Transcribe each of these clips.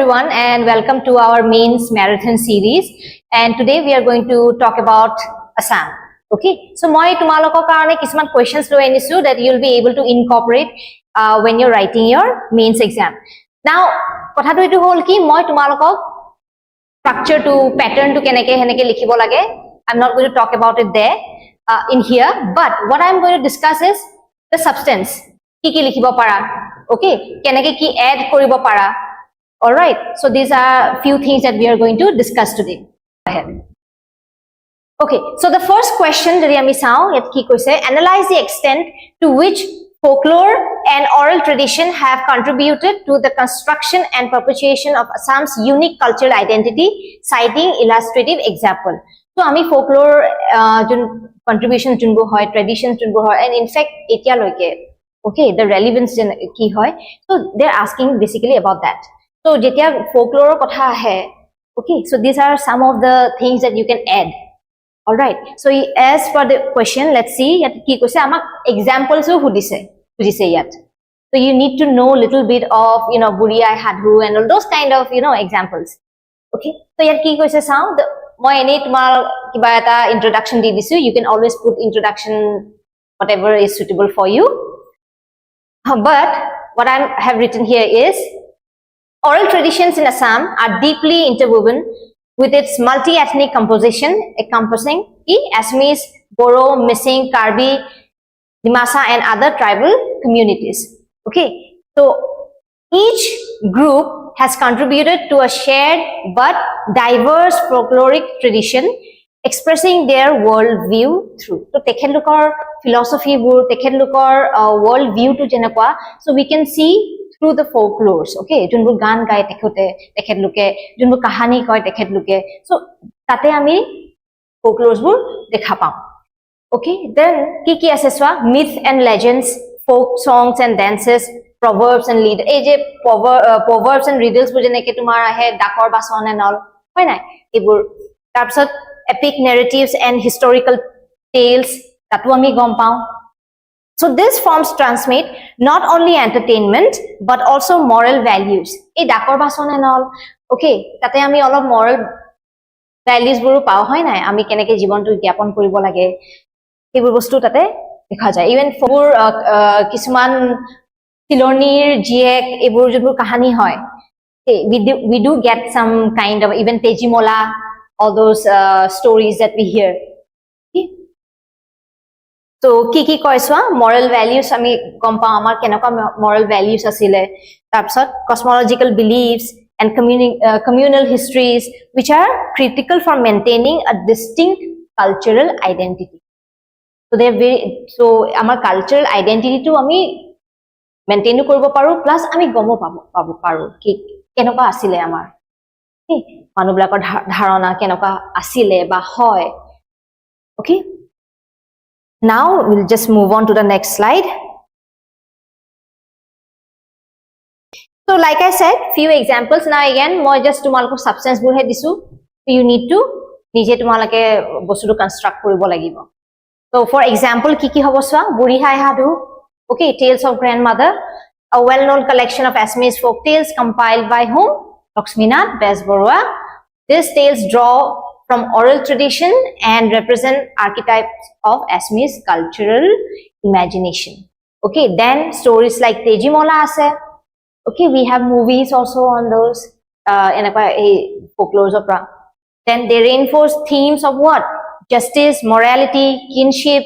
everyone and welcome to our mains marathon series, and today we are going to talk about Assam. Okay, so moi tumalokor karone kisman questions loi anisu that you'll be able to incorporate when you're writing your mains exam. Now kotha to etu hol ki moi tumalokor structure to pattern to keneke heneke likhibo lage. I'm not going to talk about it there in here, but what I'm going to discuss is the substance. Ki likhibo para, okay, keneke ki add koribo para. All right, so these are few things that we are going to discuss today. Ahead. Okay, so the first question that we say, analyze the extent to which folklore and oral tradition have contributed to the construction and perpetuation of Assam's unique cultural identity, citing illustrative example. So ami folklore contribution junbo hoy, traditions junbo hoy, and in fact etia loike, okay, the relevance ki hoy. So they're asking basically about that. So jetia folklore kotha hai, okay, so these are some of the things that you can add. All right, so as for the question, let's see ki koise amak examples ho hudise yat. So you need to know little bit of, you know, Buriai Hadhu and all those kind of, you know, examples. Okay, so yat ki koise sao moi ene tomar kiba eta introduction di disu. You can always put introduction whatever is suitable for you, but what I have written here is oral traditions in Assam are deeply interwoven with its multi-ethnic composition encompassing Assamese, Boro, Mising, Karbi, Dimasa and other tribal communities. Okay, so each group has contributed to a shared but diverse folkloric tradition expressing their world view through. So tekhelokor philosophy bur, tekhelokor world view to jenakwa, so we can see through the folklores. Okay, junbur gan gai tekheloke, junbur kahani koi tekheloke, so tate ami folklores bur dekha pao. Okay, then ki ase swa myth and legends, folk songs and dances, proverbs and lead proverbs and riddles bur jeneke tumar ahe dakor bason and all hoy nai ebur tar pisot epic narratives and historical tales tatu ami gom pao. So this forms transmit not only entertainment but also moral values. A dakor bason and all, okay, tate ami all of moral values buru pao hoy nai, ami keneke jibon tu gyapon koribo lage ebur bostu tate dekha jay. Even for kisuman tilonir jiek ebur jibur kahani hoy, okay, we do get some kind of even tejimola, all those stories that we hear. Okay. So ki koi swa moral values ami gom pao amar kenoka moral values asile, tar pisot cosmological beliefs and communal histories which are critical for maintaining a distinct cultural identity. So they are very, so amar cultural identity to ami maintain koribo paru, plus ami gomo pabo paru ki kenoka asile amar, okay, manublakor dharana kenoka asile ba hoy. Okay, now we'll just move on to the next slide. So like I said, few examples. Now again moi just tumalko substance bur he disu, so you need to nije tumalake bostu to construct koribo lagibo. So for example ki hobo swa Buriai Hadhu, okay, tales of grandmother, a well-known collection of Assamese folk tales compiled by whom? Laxminath Besborua. These tales draw from oral tradition and represent archetypes of Assamese cultural imagination. Okay, then stories like Tejimola ase. Okay, we have movies also on those folklore opera. Then they reinforce themes of what? Justice, morality, kinship,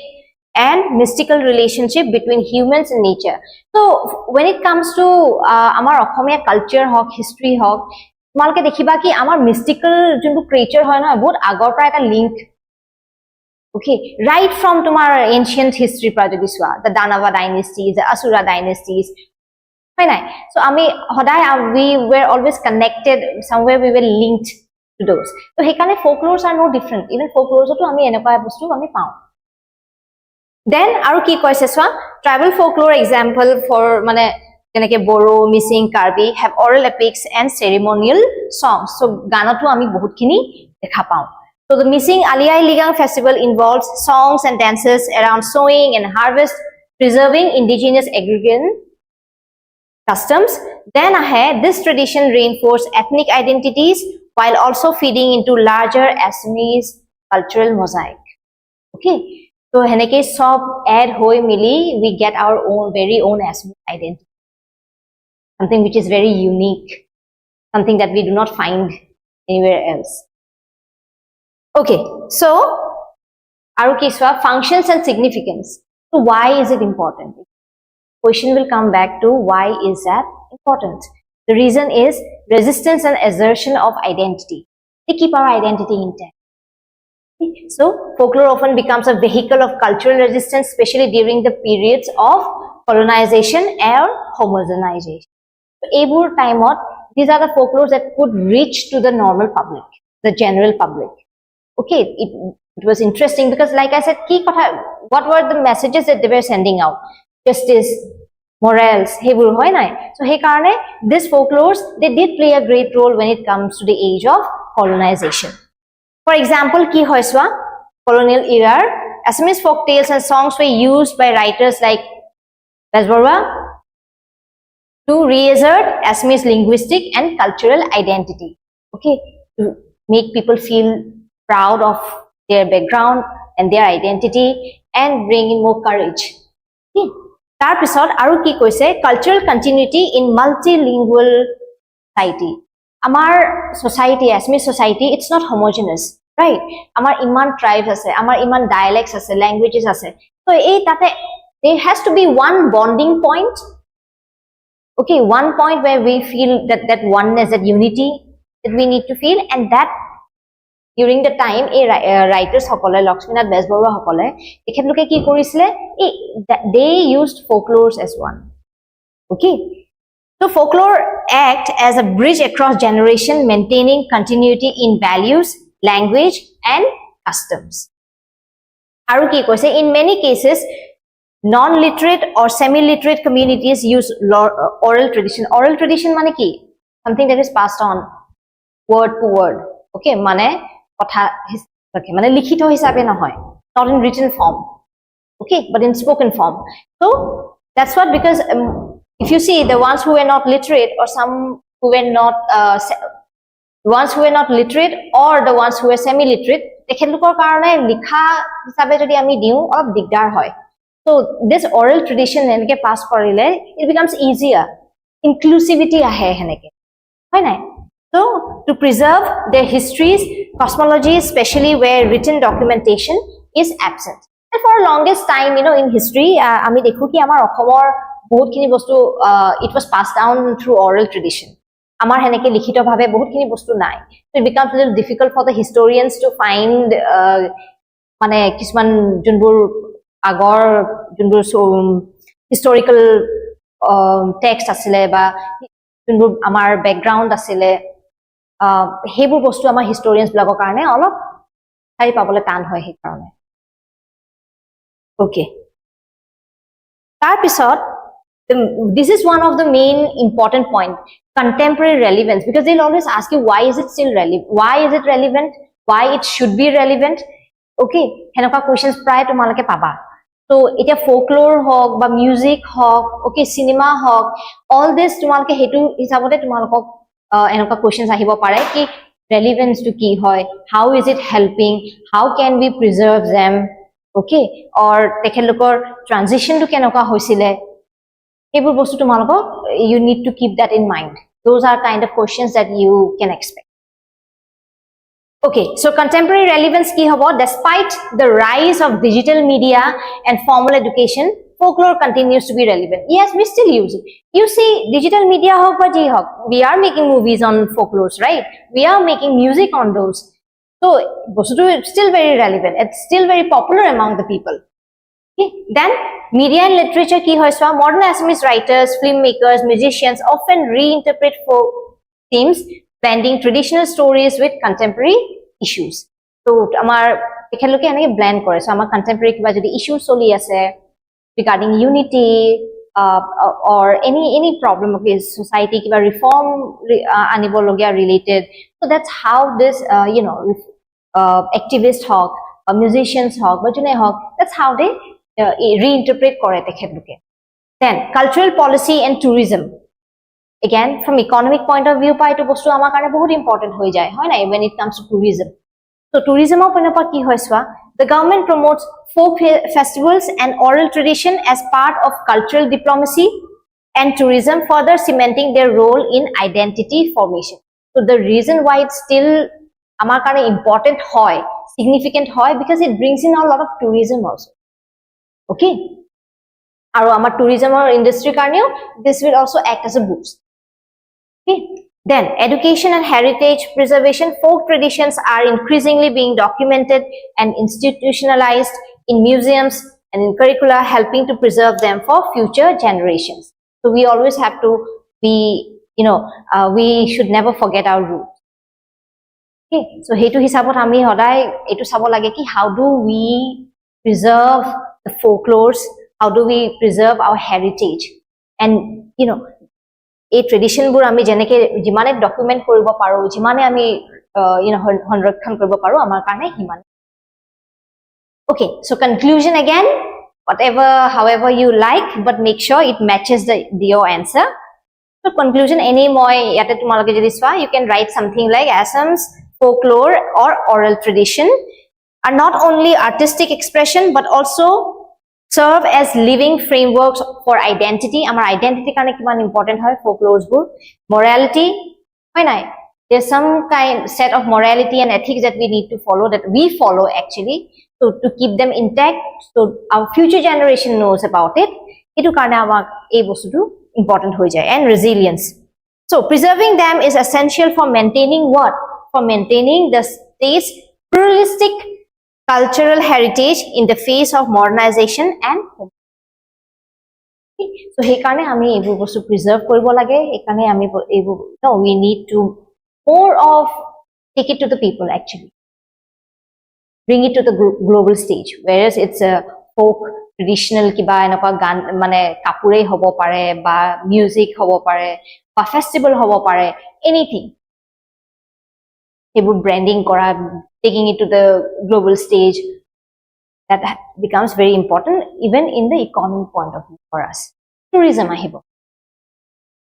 and mystical relationship between humans and nature. So when it comes to amar Assamia culture hawk, history hawk, তোমালোকে দেখিবা কি আমাৰ mystical যোনটো creature হয় নহয় বহুত আগৰ পৰা এটা link, okay, right from তোমাৰ ancient history পৰা যদি চোৱা, the Danava dynasties, the Asura dynasties, হয় নাই, so আমি সদায় we were always connected, somewhere we were linked to those. So সেইকাৰণে folklores are no different, even folklores তো আমি এনেকুৱা বস্তু আমি পাওঁ. Then আৰু কি কৈছে চোৱা, tribal folklore example for মানে jeneke Boro, Mising, Karbi have oral epics and ceremonial songs. So ganotu ami bahut khini dekha pao. So the Mising Aliyai Ligang festival involves songs and dances around sowing and harvest, preserving indigenous customs. Then ahead, this tradition reinforced ethnic identities while also feeding into larger Assamese cultural mosaic. Okay, so heneke sob add hoy mili, we get our own very own Assamese identity, something which is very unique, something that we do not find anywhere else. Okay, so aru ki swa functions and significance. So why is it important? Question will come back to why is that important. The reason is resistance and assertion of identity. They keep our identity intact. So folklore often becomes a vehicle of cultural resistance, especially during the periods of colonization or homogenization. So abur time out, these are the folklores that could reach to the normal public, the general public. Okay, it was interesting because, like I said, what were the messages that they were sending out? Justice, morals, hebur hoy nai. So he karone these folklores, they did play a great role when it comes to the age of colonization. For example, ki hoiswa colonial era Assamese folk tales and songs were used by writers like Bezborwa to reassert Assamese linguistic and cultural identity. Okay, to make people feel proud of their background and their identity and bring in more courage. Okay. Tar pisot aru ki koise cultural continuity in multilingual society. Amar society, Assamese society, it's not homogeneous, right? Amar iman tribes ase, amar iman dialects ase, languages ase. So there has to be one bonding point. Okay, one point where we feel that oneness, that unity that we need to feel, and that during the time writers hokole, Lakshminath Bezborwa hokole, tekhetloke ki korisile, they used folklores as one. Okay, so folklore act as a bridge across generation, maintaining continuity in values, language and customs. Aru ki koise, in many cases non-literate or semi-literate communities use oral tradition. Oral tradition mane ki? Something that is passed on word to word. Okay, mane kotha mane likhito hisabe nahoy, not in written form. Okay, but in spoken form. So that's what, because if you see the ones who were not literate or some who were not literate or the ones who were semi-literate, tekhelokor karone likha hisabe jodi ami diu or digdar hoy. So this oral tradition enke pass korile, it becomes easier. Inclusivity ahe heneke. Hoy nai? So to preserve their histories, cosmologies, especially where written documentation is absent. And for the longest time, in history, ami dekhu ki amar Okhomor bahut kini bostu it was passed down through oral tradition. Amar heneke likhito bhabe bahut kini bostu nai. So it becomes a little difficult for the historians to find mane kisman junbur agor junbur historical text asile ba junbur amar background asile hebur bostu amar historians blogor karone olop thai pabole tan hoy he karone. Okay, tar pisot this is one of the main important point, contemporary relevance, because they'll always ask you why is it still relevant, why is it relevant, why it should be relevant. Okay, henoka questions pray tomaloke paba. So eta folklore hok ba music hok, okay, cinema hok, all this tomaloke hetu hisabote tomalokok enoka questions ahibo pare ki relevance to ki hoy, how is it helping, how can we preserve them, okay, or tekhelokor transition to kenoka hoisile, hebur bostu tomalokok you need to keep that in mind. Those are kind of questions that you can expect. Okay, so contemporary relevance ki hobo, despite the rise of digital media and formal education, folklore continues to be relevant. Yes, we still use it. You see, digital media hok ba ji hok, we are making movies on folklores, right? We are making music on those. So it's still very relevant. It's still very popular among the people. Okay. Then media and literature ki hoiswa, modern Assamese writers, filmmakers, musicians often reinterpret folk themes, blending traditional stories with contemporary issues. So amar tekheloke enake blend kore. So amar contemporary kiba jodi issue soli ase regarding unity or any problem of his society kiba reform anibologia related. So that's how this activist hawk, musicians hawk, bajune hawk, that's how they reinterpret kore tekheloke. Then cultural policy and tourism. again from economic point of view pa etu bostu amar karone bahut important hoi jay hoy na when it comes to tourism. So tourism of point ki hoy swa, the government promotes folk festivals and oral tradition as part of cultural diplomacy and tourism, further cementing their role in identity formation. So the reason why it's still amar karone important hoy, significant hoy, because it brings in a lot of tourism also. Okay, aru amar tourism or industry karneo this will also act as a boost. Okay, then education and heritage preservation. Folk traditions are increasingly being documented and institutionalized in museums and in curricula, helping to preserve them for future generations. So we always have to be, we should never forget our roots. Okay, so hetu hisabot ami hodai etu sabo lage ki how do we preserve the folklores, how do we preserve our heritage, and a tradition bur ami jeneke jimane document koribo paro, jimane ami সংৰক্ষণ কৰিব পাৰো আমাৰ কাৰণে হিমান. Okay, so conclusion again, however you like, but make sure it matches your answer. So conclusion any moi yate tumalage jodi swa, you can write something like Assam's folklore or oral tradition are not only artistic expression but also serve as living frameworks for identity. Amar identity karone kiman important hoy folklores bur. Morality hoy nai, there's some kind set of morality and ethics that we need to follow, that we follow actually, so to keep them intact so our future generation knows about it. Etu karone amar ei bostu tu important hoy jay. And resilience, so preserving them is essential for maintaining what? For maintaining the state's pluralistic cultural heritage in the face of modernization and so he karone ami ebu bostu preserve koribo lage. He karone ami ebu we need to more of take it to the people, actually bring it to the global stage, whereas it's a folk traditional kiba enaka gan mane kapure hobo pare ba music hobo pare ba festival hobo pare, anything ebu branding kora, taking it to the global stage, that becomes very important even in the economic point of view for us. Tourism ahibo.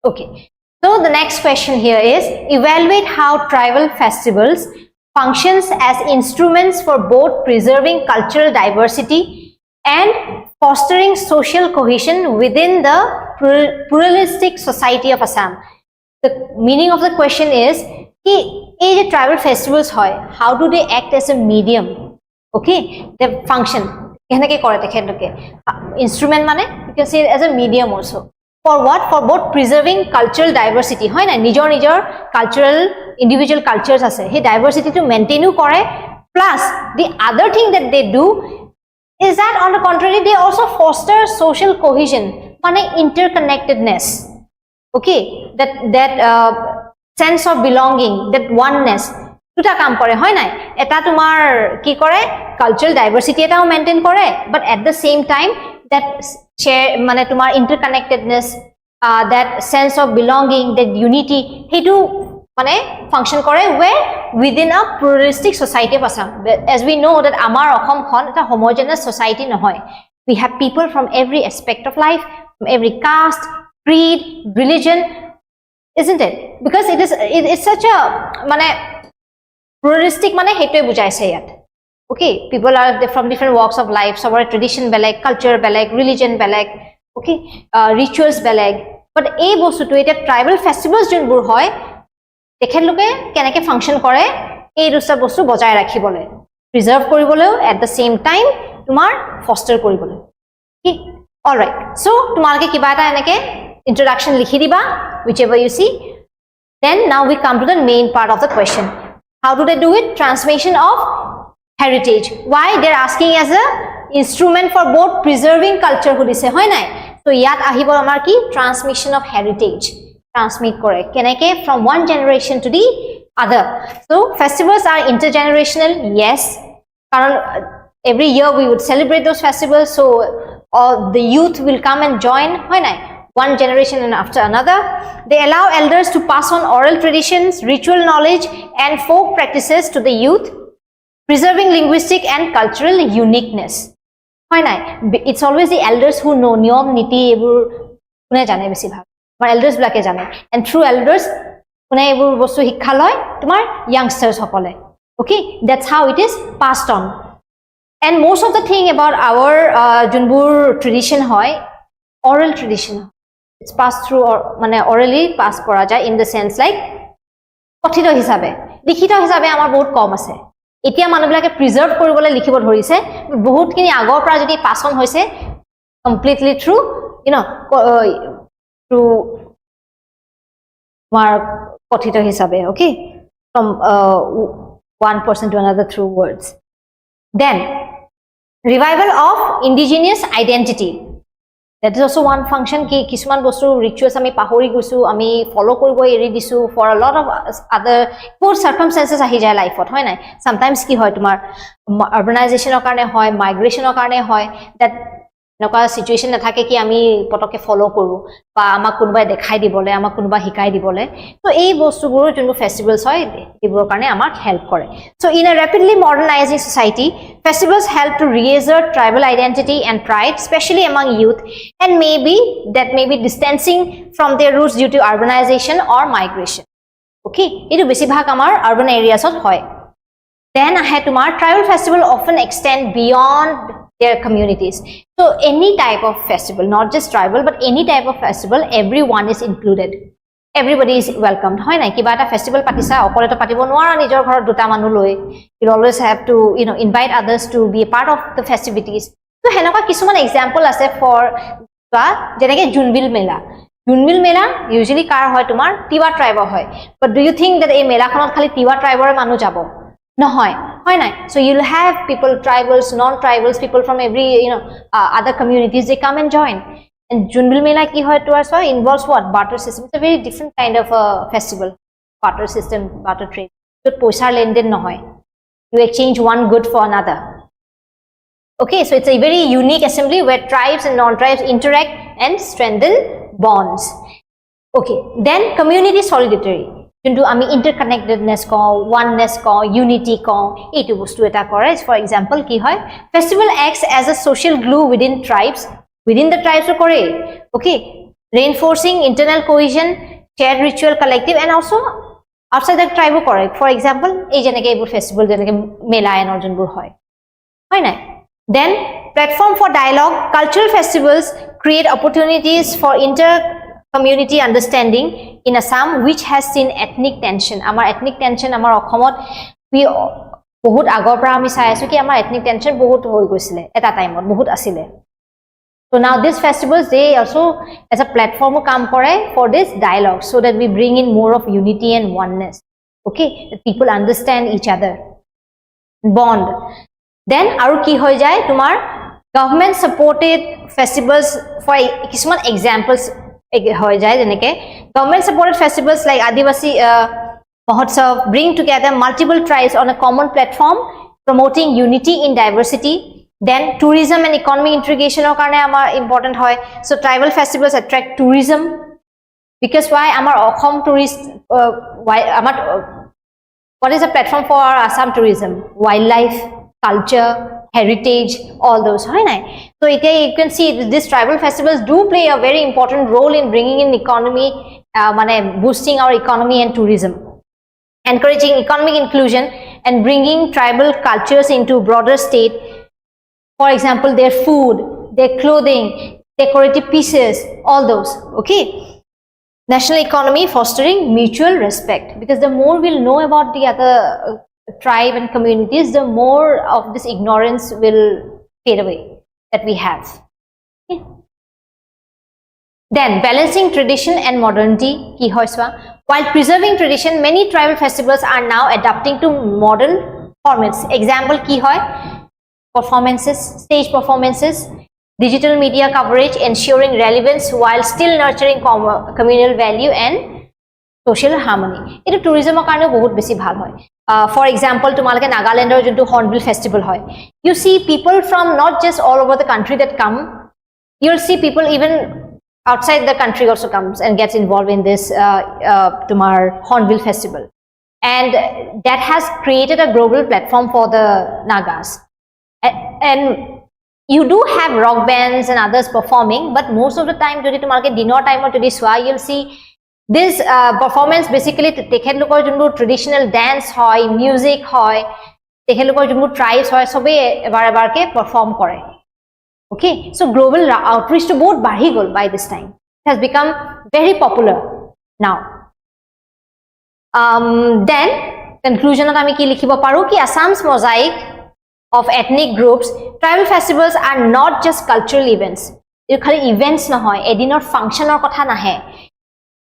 Okay, so the next question here is evaluate how tribal festivals functions as instruments for both preserving cultural diversity and fostering social cohesion within the pluralistic society of Assam. The meaning of the question is the tribal festivals hoy, how do they act as a medium? Okay, they function kenake kore tekheloke instrument mane you can say as a medium also for what? For both preserving cultural diversity hoy na, nijor cultural individual cultures ase, he diversity to maintain kore, plus the other thing that they do is that on the contrary they also foster social cohesion, mane interconnectedness. Okay, that sense of belonging, that oneness দুটা কাম কৰে হয় নাই, এটা তোমাৰ কি কৰে cultural diversity এটাও maintain কৰে, but at the same time that share মানে তোমাৰ interconnectedness, that sense of belonging, that unity হেতু মানে ফাংশন কৰে where within a pluralistic society of Assam. As we know that আমাৰ অসমখন এটা homogeneous society নহয়, we have people from every aspect of life, from every caste, creed, religion, isn't it? Because it's such a মানে pluralistic মানে হেতুৱে বুজাইছে ইয়াত. Okay, people are from different walks of life, সবৰে tradition বেলেগ, culture বেলেগ, religion বেলেগ, okay, rituals বেলেগ, but এই বস্তুটো এটা tribal festivals যোনবোৰ হয় তেখেতলোকে কেনেকে ফাংশন কৰে এই দুটা বস্তু বজাই ৰাখিবলৈ, প্ৰিজাৰ্ভ কৰিবলৈ, at the same time তোমাৰ ফস্টাৰ কৰিবলৈ. Okay, all right, so তোমালোকে কিবা এটা এনেকে introduction লিখি দিবা whichever you see. Then now we come to the main part of the question. How do they do it? Transmission of heritage. Why? They're asking as a instrument for both preserving culture hudise hoy nai. So yat ahibo amar ki transmission of heritage, transmit kore keneke from one generation to the other. So festivals are intergenerational, yes, karon every year we would celebrate those festivals, so all the youth will come and join hoy nai, one generation and after another. They allow elders to pass on oral traditions, ritual knowledge and folk practices to the youth, preserving linguistic and cultural uniqueness. Why not? It's always the elders who know niyom niti ebur kune jane beshi bhag. তোমাৰ elders বিলাকে জানে and through elders কোনে এইবোৰ বস্তু শিক্ষা লয় তোমাৰ youngsters সকলে okay that's how it is passed on and most of the thing about our যোনবোৰ tradition হয় oral tradition it's passed through or মানে orally pass কৰা যায় in the sense like কথিত হিচাপে লিখিত হিচাপে আমাৰ বহুত কম আছে এতিয়া মানুহবিলাকে প্ৰিজাৰ্ভ কৰিবলৈ লিখিব ধৰিছে বহুতখিনি আগৰ পৰা যদি পাছ অন হৈছে completely true you know through our কথিত হিচাপে okay from one person to another through words then revival of indigenous identity that is also one function ki kisman bostu rituals ami pahori gusu ami follow koribo eri disu for a lot of other poor circumstances ahi jay life ot hoy nai sometimes ki hoy tumar urbanization or karone hoy migration or karone hoy that নকা situation না থাকে কি আমি পটকে follow কৰো বা আমাক কোনবাই দেখাই দিবলে আমাক কোনবা শিকাই দিবলে তো এই বস্তুবোৰ যোনটো ফেস্টিভেলস হয় এইবোৰৰ কাৰণে আমাক হেল্প কৰে so in a rapidly modernizing society festivals help to reassert tribal identity and pride specially among youth and maybe that may be distancing from their roots due to urbanization or migration okay এইটো বেছিভাগ আমাৰ urban এৰিয়াছত হয় then আহে তোমাৰ tribal festival often extend beyond their communities so any type of festival not just tribal but any type of festival everyone is included everybody is welcomed hoy na kiba eta festival patisa okole to patibo nwara nijor ghor duta manu loi you always have to you know invite others to be a part of the festivities so henoka kisuman example ase for ba jeneke junbil mela usually kar hoy tumar tiwa tribe hoy but do you think that ei mela khonot khali tiwa tribe or manu jabo no hoy so you'll have people tribals non-tribals people from every other communities they come and join and junbil mela ki hoy to us involves what barter system it's a very different kind of a festival barter system barter trade so poisa lenden no hoy you exchange one good for another okay so it's a very unique assembly where tribes and non-tribes interact and strengthen bonds okay then community solidarity কিন্তু আমি interconnectedness কও oneness কও unity কও এইটো বস্তু এটা কৰে for example কি হয় festival acts as a social glue within the tribes করে okay reinforcing internal cohesion shared ritual collective and also outside the tribe করে for example এই যেনেকে এইবোৰ festival যেনেকে মেলা এনৰ যোনবোৰ হয় না then platform for dialogue cultural festivals create opportunities for community understanding in Assam which has seen ethnic tension amar ethnic tension amar okhomot we bahut agor pra ami sai asu ki amar ethnic tension bahut hoi goisile eta time ot bahut asile so now these festivals they also as a platform kam kore for this dialogue so that we bring in more of unity and oneness okay that people understand each other bond then aru ki hoy jay tumar government supported festivals for kisman examples hoy jay jeneke government supported festivals like Adivasi Mahotsav bring together multiple tribes on a common platform promoting unity in diversity then tourism and economic integration or karone amar important hoy so tribal festivals attract tourism because why amar Assam tourist why amar what is a platform for our Assam tourism wildlife culture heritage all those hoy nai so you can see these tribal festivals do play a very important role in bringing in economy mane boosting our economy and tourism encouraging economic inclusion and bringing tribal cultures into broader state for example their food their clothing decorative pieces all those okay national economy fostering mutual respect because the more we'll know about the other tribe and communities the more of this ignorance will fade away that we have okay. Then balancing tradition and modernity ki hoiswa while preserving tradition many tribal festivals are now adapting to modern formats example ki hoy performances stage performances digital media coverage ensuring relevance while still nurturing communal value and social harmony etu tourism or karone bahut beshi bhal hoy for example tumalake Nagaland or juntu Hornbill festival hoy you see people from not just all over the country that come you'll see people even outside the country also comes and gets involved in this tumar Hornbill festival and that has created a global platform for the Nagas and you do have rock bands and others performing, but most of the time jodi tumarke dinner time or jodi swa, you'll see this performance basically tekhet lokor junbu traditional dance hoy, music hoy, tekhet lokor junbu tribes hoy sobe ebar ke perform kore. Okay, so global outreach to both bahi gol by this time. It has become very popular now. Then conclusion ot ami ki likhibo paru ki Assam's mosaic of ethnic groups, tribal festivals are not just cultural events. They are events nahoy, edinor function or kotha nahe.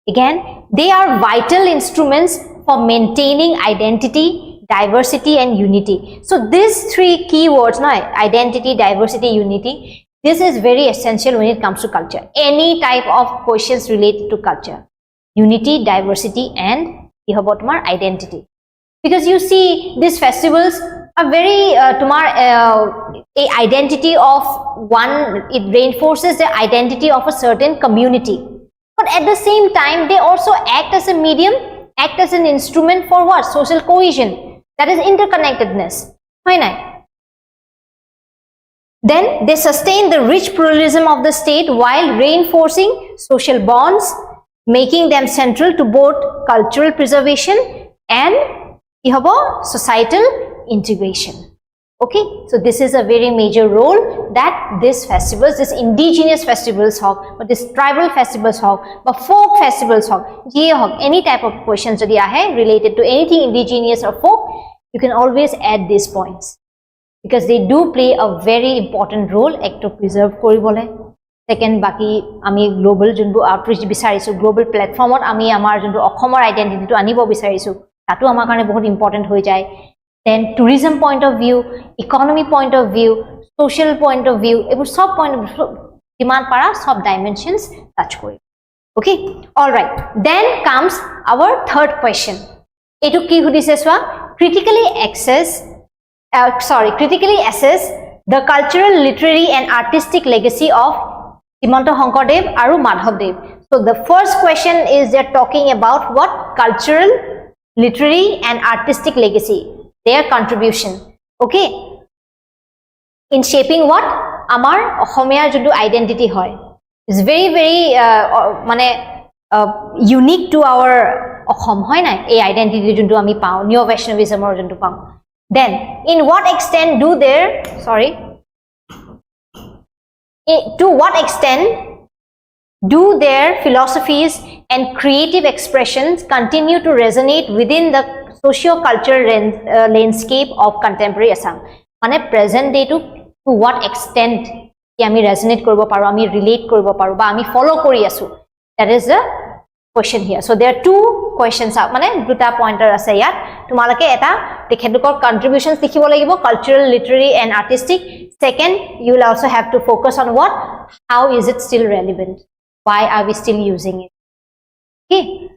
Again, they are vital instruments for maintaining identity, diversity and unity. So these three keywords, no, identity, diversity, unity, this is very essential when it comes to culture. Any type of questions related to culture. Unity, diversity and identity. Because you see these festivals are very a identity of one, it reinforces the identity of a certain community. But at the same time, they also act as a medium, act as an instrument for what? Social cohesion. That is interconnectedness. Then they sustain the rich pluralism of the state while reinforcing social bonds, making them central to both cultural preservation and societal integration. Okay, so this is a very major role that these festivals, this indigenous festivals hog, but this tribal festivals hog, but folk festivals hog, any type of questions related to anything indigenous or folk, you can always add these points because they do play a very important role to preserve koribole. Second, baki ami global junbu outreach bisarisu, global platform ot ami amar junbu okhomor identity to anibo bisarisu, tatu amar karone bahut important hoi jay. Then tourism point of view, economy point of view, social point of view, ebor sob point of view demand para sob dimensions touch kori. Okay, all right. Then comes our third question. Etu ki hudise swa, critically assess the cultural, literary and artistic legacy of Srimanta Shankardev aru Madhavdev. So the first question is they're talking about what? Cultural, literary and artistic legacy, their contribution. Okay, in shaping what? Amar Ohomia jundu identity hoy. It's very unique to our Ohom hoy na, a identity jundu ami pao, neo Vaishnavism or jundu pao. Then in what extent do their to what extent do their philosophies and creative expressions continue to resonate within the socio-cultural landscape of contemporary Assam? Mane present day to what extent ki ami resonate koribo paru, ami relate koribo paru ba ami follow kori asu, that is the question here. So there are two questions, mane duta pointer ase yat, tumaloke eta tekhetlokor contributions likhibo lagibo, cultural, literary and artistic. Second, you will also have to focus on what? How is it still relevant? Why are we still using it? Okay,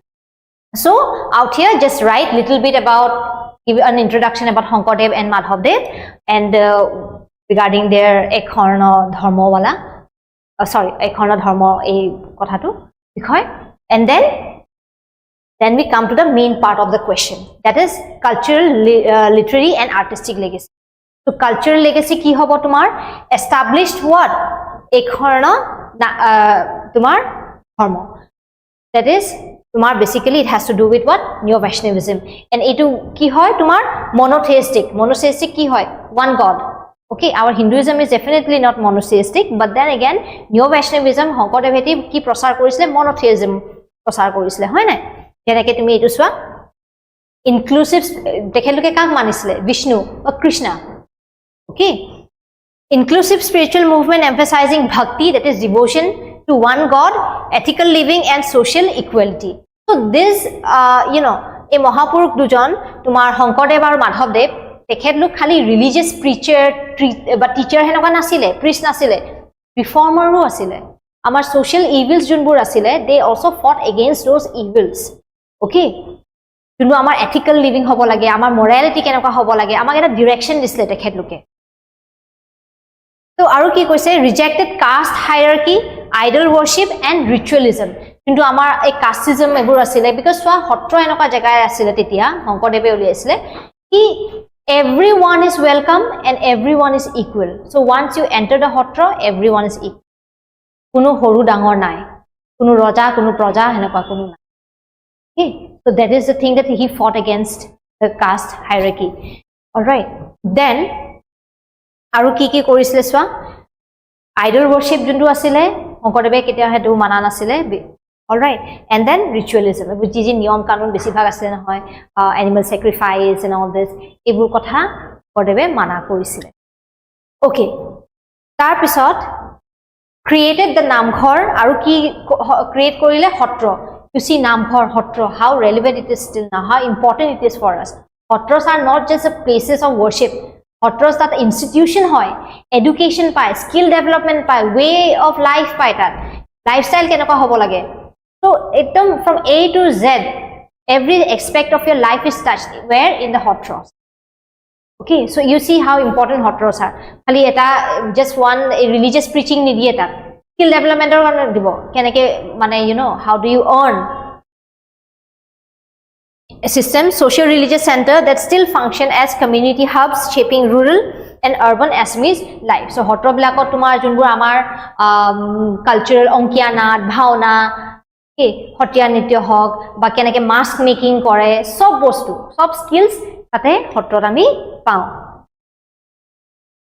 so out here just write little bit about, give an introduction about Shankardev and Madhavdev and regarding their Ekharna Dharma wala, Ekharna Dharma ei kotha tu bikhoy, and then we come to the main part of the question, that is cultural, literary and artistic legacy. So cultural legacy ki hobo tumar? Established what? Ekharna tumar dharma, that is tumar basically it has to do with what? Neo Vaishnavism. And etu ki hoy tumar? Monotheistic ki hoy? One God. Okay, our Hinduism is definitely not monotheistic, but then again Neo Vaishnavism Shankardev heti ki prasar korisle? Monotheism prasar korisle hoy na. Jeneke tumi etu swa, inclusive tekheloke kak manisle? Vishnu or Krishna. Okay, inclusive spiritual movement emphasizing bhakti, that is devotion to one God, ethical living and social equality. So this a Mahapurukh dujon tumar Shankardev aru Madhavdev, tekhetlok khali religious preacher but teacher henoka nasile, priest nasile, reformer ro asile. Amar social evils junbur asile, they also fought against those evils. Okay, junbu amar ethical living hobo lage, amar morality kenoka hobo lage, amak eta direction disle tekhetloke. So aru ki koise, rejected caste hierarchy, idol worship and ritualism. Kintu amar ei casteism ebur asile, because swa hotro enoka jagai asile tetia Shankardev uli asile ki everyone is welcome and everyone is equal. So once you enter the hotra, everyone is equal. Kuno horu dangor nai, kuno raja, kuno praja, henekwa kuno nai. Okay, so that is the thing that he fought against the caste hierarchy. All right, then aru ki korisile swa idol worship jundu asile Shonkodeve ketia hetu mana nasile. All right, and then ritualism, which is niyom kanun besi bhag asile na hoy, animal sacrifice and all this, ebur kotha Shonkodeve mana korisile. Okay, tar pisot created the namghor aru ki create korile hotro. You see namghor, hotro, how relevant it is still now, how important it is for us. Hotros are not just the places of worship. Hotros that institution hoy, education pai, skill development pai, way of life pai tat, lifestyle keneকুৱা হ'ব লাগে. So ekdom from A to Z, every aspect of your life is touched where in the hotros. Okay, so you see how important hotros are. Khali eta just one religious preaching nidiye ta, skill development or karone dibo keneke mane, you know, how do you earn. A system, social religious center that still function as community hubs shaping rural and urban Assamese life. So hotro bilakot tumar junbur amar cultural onkia nat, bhauna, okay, hotia nitya hok ba keneke mask making kore, sob bostu, sob skills tate hotro ami pao.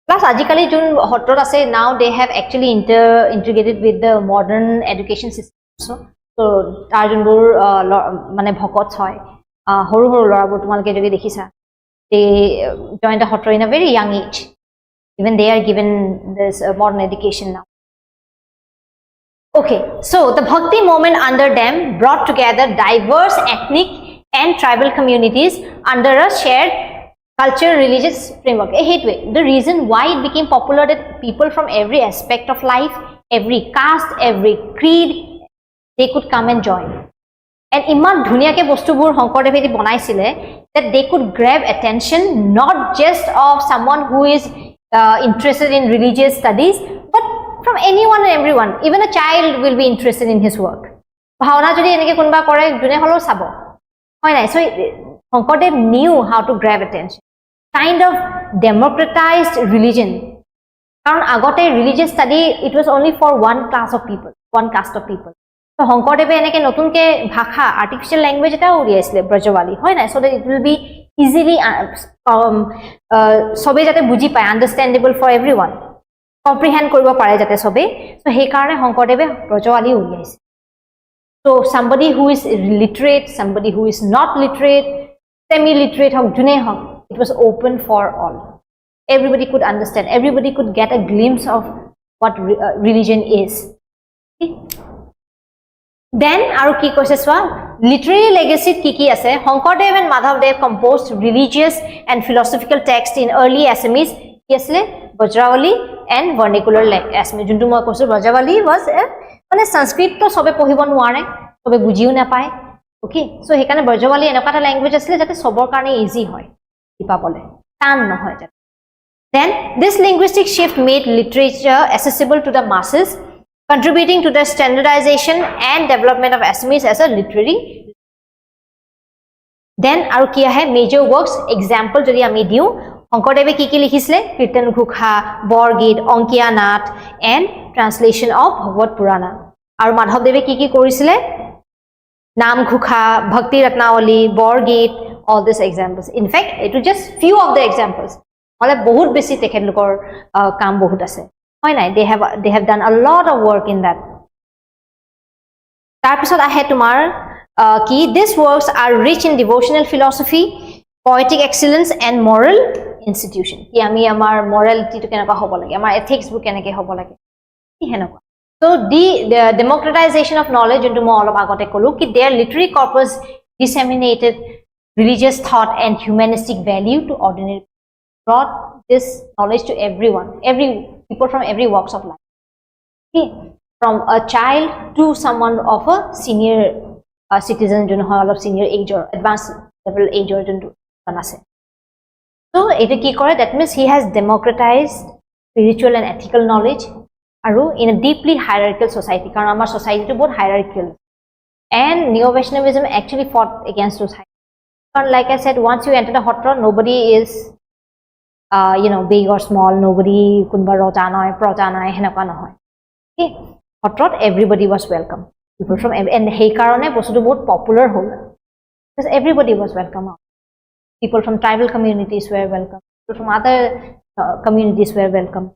Plus ajikali jun hotro ase, now they have actually integrated with the modern education system. So tar junbur mane bhokot hoy, horu horu lorabur tumalke jogi dekhisa, they joined the hotro in a very young age. Even they are given this modern education now. Okay, so the Bhakti movement under them brought together diverse ethnic and tribal communities under a shared cultural religious framework. The reason why it became popular that people from every aspect of life, every caste, every creed, they could come and join. And iman dhuniyake bostubur Shonkodeve banaisile that they could grab attention not just of someone who is interested in religious studies, but from anyone and everyone. Even a child will be interested in his work. Bhavana jodi eneke kunba kore june holo sabo hoy nai. So Shonkodeve knew how to grab attention, kind of democratized religion. Karon agote religious study, it was only for one class of people, one caste of people. So Shonkodeve eneke notunke bhasha, artificial language eta uriaisile Brajawali hoy nai, so that it will be easily sobe jate buji pai, understandable for everyone, comprehend koribo pare jate sobe. So he karone Shonkodeve Brajawali uriaise. So somebody who is literate, somebody who is not literate, semi-literate hok, june hok, it was open for all. Everybody could understand, everybody could get a glimpse of what religion is. Okay? Then aru ki koise swa literary legacy ki ase. Shonkodeve and Madhavdev composed religious and philosophical texts in early Assamese ki asle Brajawali and vernacular Assamese. Juntu moi koisu Brajawali was mane Sanskrit to sobe pohibo nuare, sobe bujiu na pai. Okay, so hekane Brajawali enokwa ta language asle jate sobor karone easy hoy dipabole, tan no hoy jate. Then this linguistic shift made literature accessible to the masses, contributing to the standardization and development of Assamese as a literary. Then aru ki ahe major works, example jodi ami diu, Shonkodeve ki likhisile, Kirtan Ghukha, Borgit, Onkia Nat, and translation of Bhagavad Purana. Aru Madhavdeve ki korisile, Nam Ghukha, Bhakti Ratnavali, Borgit, all these examples. In fact, it was just few of the examples. Male bahut beshi tekhelokor kaam bahut ase. Hoy nai, they have done a lot of work in that. Tar pisot ahe tumar ki these works are rich in devotional philosophy, poetic excellence and moral institution. Ki ami amar morality to kenaka hobo lage, amar ethics bu kenake hobo lage, ki henokwa. So the democratization of knowledge into mo olop agote kolu ki their literary corpus disseminated religious thought and humanistic value to ordinary, brought this knowledge to everyone, people from every walks of life. Okay, from a child to someone of a senior citizen, of senior age or advanced level age or ase. So it ki kore, that means he has democratized spiritual and ethical knowledge aru in a deeply hierarchical society. Karon amar society to both hierarchical, and Neo Vaishnavism actually fought against those hierarchies. Like I said, once you enter the hotra, nobody is big or small, nobody kunba rota noy prota noy henaka nohoy. Okay, hotrot everybody was welcome. People from and hei karone bostuto bahut popular hol because everybody was welcome. People from tribal communities were welcome. People from other communities were welcome.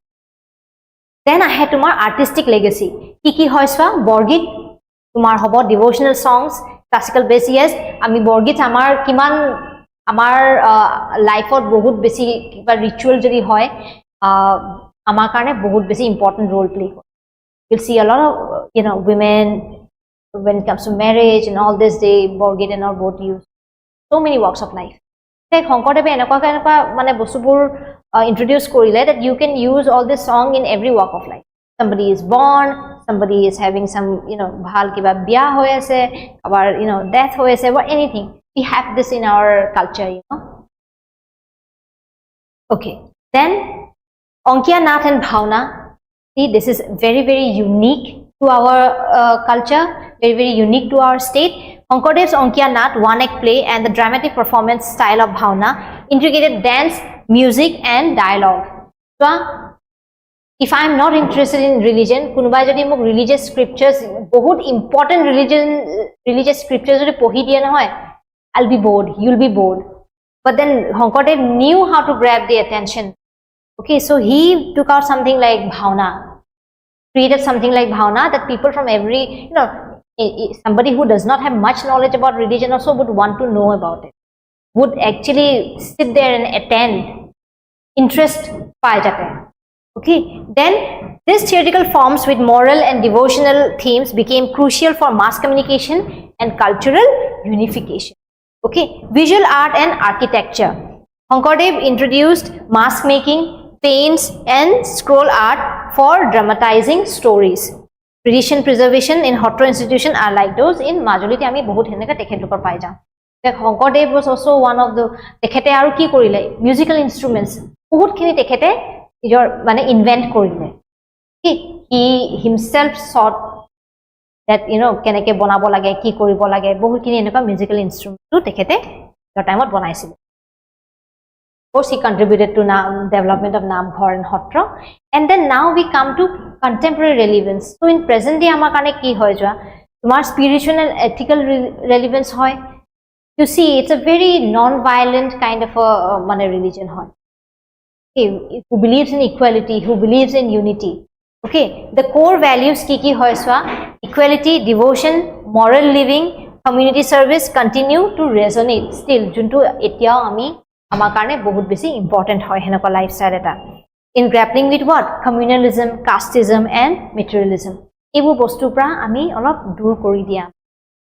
Then I had tomar artistic legacy. Ki hoy swa borgit tomar hobo devotional songs, classical based. Yes, ami borgit amar kiman amar life or bahut besi kiba ritual jodi hoy amar karone bahut besi important role play kore. You'll see a lot of women when it comes to marriage and all this, they borgit and all both use so many walks of life. Like Hongkodebe enakwa mane bostubur introduce korile that you can use all this song in every walk of life. Somebody is born, somebody is having some bhal kiba biya hoy ase, or death hoy ase, or anything. We have this in our culture, Okay, then Onkia Nath and Bhavna. See, this is very, very unique to our culture, very, very unique to our state. Shonkodev's Onkia Nath, one-act play, and the dramatic performance style of Bhavna integrated dance, music, and dialogue. So, if I am not interested in religion, kunubai jodi mok religious scriptures, bahut important religious scriptures jodi pohi diya na hoy, I'll be bored. You'll be bored. But then Shonkodev knew how to grab the attention. Okay, so he took out something like Bhavna, created something like Bhavna that people from every, somebody who does not have much knowledge about religion also would want to know about it, would actually sit there and attend, interest pai jate. Okay, then these theoretical forms with moral and devotional themes became crucial for mass communication and cultural unification. Okay, visual art and architecture. Shonkodev introduced mask making, paints, and scroll art for dramatizing stories. Tradition preservation in Hotro institution are like those in Majulite ami bahut heneka tekhetlokor pai jam. Like Shonkodev was also one of the tekhete aru ki korile musical instruments bahut khini tekhete your mane invent korile. He himself sought that keneke bonabo lage ki koribo lage bahut khini eneka musical instrument to tekhete your time bonaisil. Of course, he contributed to development of Namghar and Hotro. And then now we come to contemporary relevance. So in present day, amar kane ki hoy joa, tomar spiritual and ethical relevance hoy. You see, it's a very non-violent kind of a religion hoy. Okay, who believes in equality, who believes in unity. Okay, the core values ki hoy swa, equality, devotion, moral living, community service continue to resonate still. Juntu etia ami amar karone bahut besi important hoy henaka lifestyle eta. In grappling with what? Communalism, casteism, and materialism. Ebu bostu pra ami olop dur kori dia.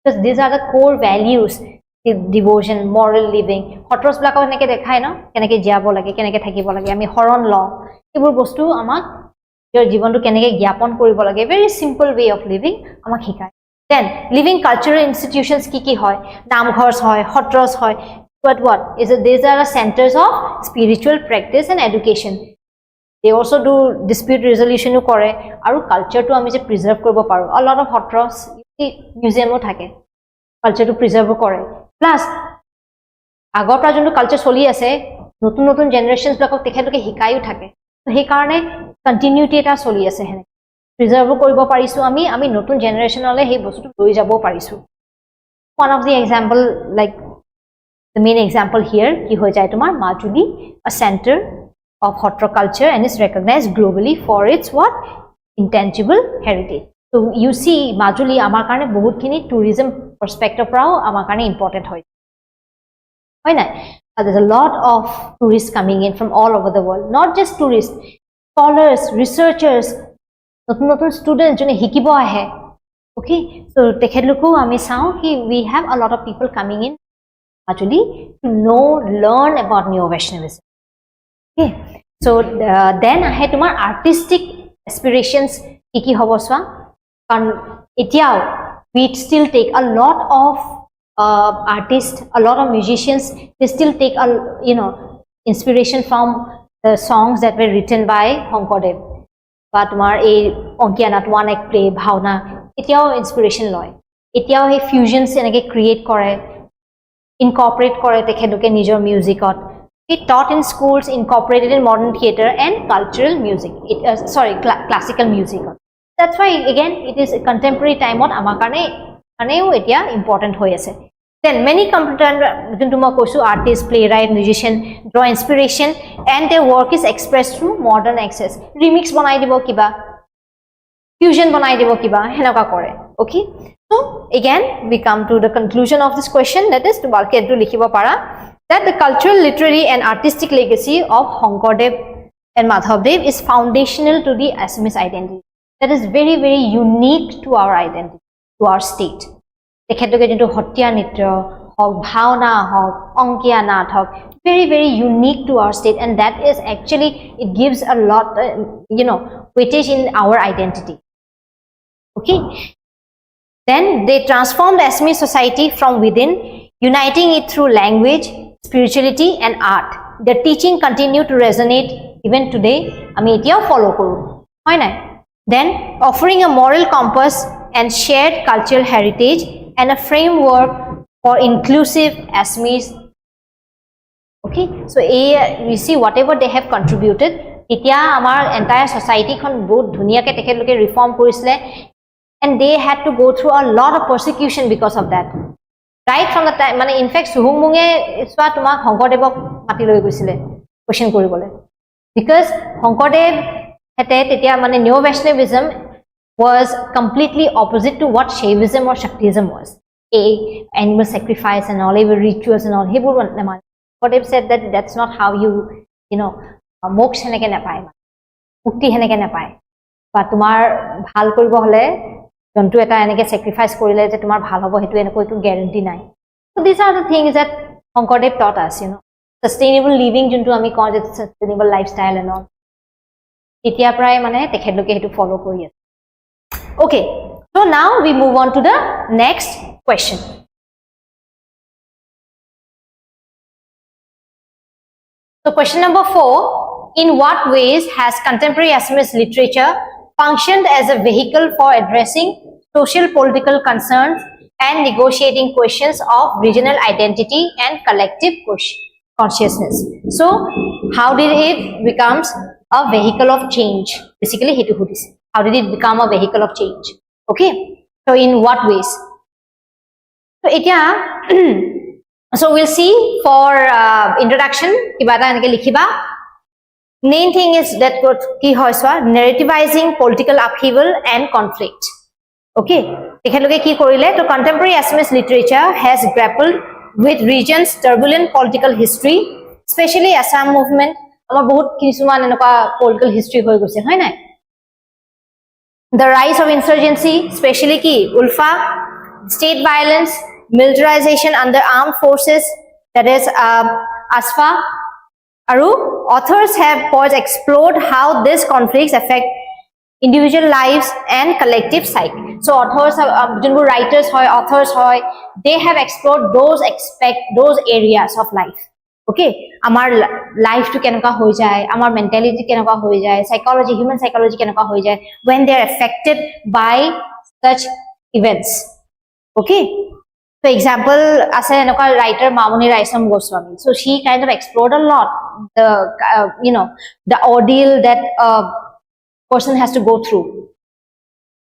Because these are the core values, devotion, moral living. Hotros blako heneke dekhai no, keneke jiabo lage, keneke thakibo lage, ami horon law. Ebu bostu amak your jibantu keneke gyapon koribo lage, very simple way of living amak hikai. Then living cultural institutions ki hoy, namghars hoy, hotros hoy. But what is it? These are the centers of spiritual practice and education. They also do dispute resolution kore aru culture to ami je preserve koribo paru. A lot of hotros museum o thake culture to preserve kore. Plus agor pra jonto culture choli ase notun generations blakok tekheloke hikayu thake. So he karone continuity eta choli ase hene preserve koribo parisu ami notun generation ole he bostu loi jabo parisu. One of the example, like the main example here, ki hoy jay tomar Majuli, a center of Hotro culture, and is recognized globally for its what? Intangible heritage. So you see, Majuli amar karone bahut khini tourism perspective rao amar karone important hoy. Why not? There's a lot of tourists coming in from all over the world. Not just tourists, scholars, researchers, notun students jone hikibo ahe. Okay, so tekheloko ami sao ki we have a lot of people coming in Majuli to learn about neo-Vaishnavism. Okay, so then I had tomar artistic aspirations ki hobo swa. Etiao we still take a lot of artists, a lot of musicians. They still take inspiration from the songs that were written by Shonkodev. But tomar a Onkia Nath one-act play Bhavna. Etiao inspiration loy. Etiao he fusions enake create kore. Incorporate kore tekheloke nijor music ot. It taught in schools, incorporated in modern theatre and cultural music. Classical music. That's why again it is a contemporary time on amar karneo etia important hoy ase. Then many competent artists, playwright, musician draw inspiration and their work is expressed through modern access. Remix banai dibo kiba, fusion banai dibo kiba, henaka kore. Okay. So again we come to the conclusion of this question, that is tumalke etu likhibo para that the cultural, literary and artistic legacy of Shonkordev and Madhavdev is foundational to the Assamese identity. That is very, very unique to our identity, to our state. Tekhetoke jintu hotya nitya hok, bhavna hok, onkiya nath hok, very, very unique to our state, and that is actually, it gives a lot, weightage in our identity. Okay. Then they transformed Assamese society from within, uniting it through language, spirituality and art. Their teaching continue to resonate even today. Ami etiao follow koru. Hoy nai? Then offering a moral compass and shared cultural heritage and a framework for inclusive Assamese. Okay, so we see whatever they have contributed. Etia amar entire society kon bahut dhuniya ke tekheloke reform korisile, and they had to go through a lot of persecution because of that. Right from the time, in fact, Suhungmunge iswa tumak Shonkordev mati loi goisile question koribole, because Shonkordev hete tetia neo Vaishnavism was completely opposite to what Shaivism or Shaktism was. Animal sacrifice and all, rituals and all. Shonkordev said that that's not how you moksha heneke napai, mukti heneke napai. But tumar bhal koribo hole jontu eta eneke sacrifice korile je tumar bhal hobo, hetu eneko etu guarantee nai. So these are the things that Shonkordev taught us, sustainable living juntu ami kau je sustainable lifestyle and all. Etia prai tekhetloke hetu follow kori ase. Okay, so now we move on to the next question. So question number 4, in what ways has contemporary Assamese literature functioned as a vehicle for addressing social political concerns and negotiating questions of regional identity and collective consciousness? So how did it becomes a vehicle of change? Basically, how did it become a vehicle of change? Okay, so in what ways? So so we'll see for introduction, main thing is that narrativizing political upheaval and conflict. Okay, so contemporary Assamese literature has grappled with region's turbulent political history, especially Assam movement. Political history. The rise of insurgency, especially Ulfa, state violence, militarization under armed forces, that is ASFA. Authors have explored how these conflicts affect individual lives and collective psyche. So authors, writers, authors, they have explored those areas of life. Okay, amar life to kenuka hoi jai, amar mentality kenuka hoi jai, psychology, human psychology kenuka hoi jai when they are affected by such events. Okay, for example, as a writer Mamuni Raisam Goswami, so she kind of explored a lot the ordeal that a person has to go through.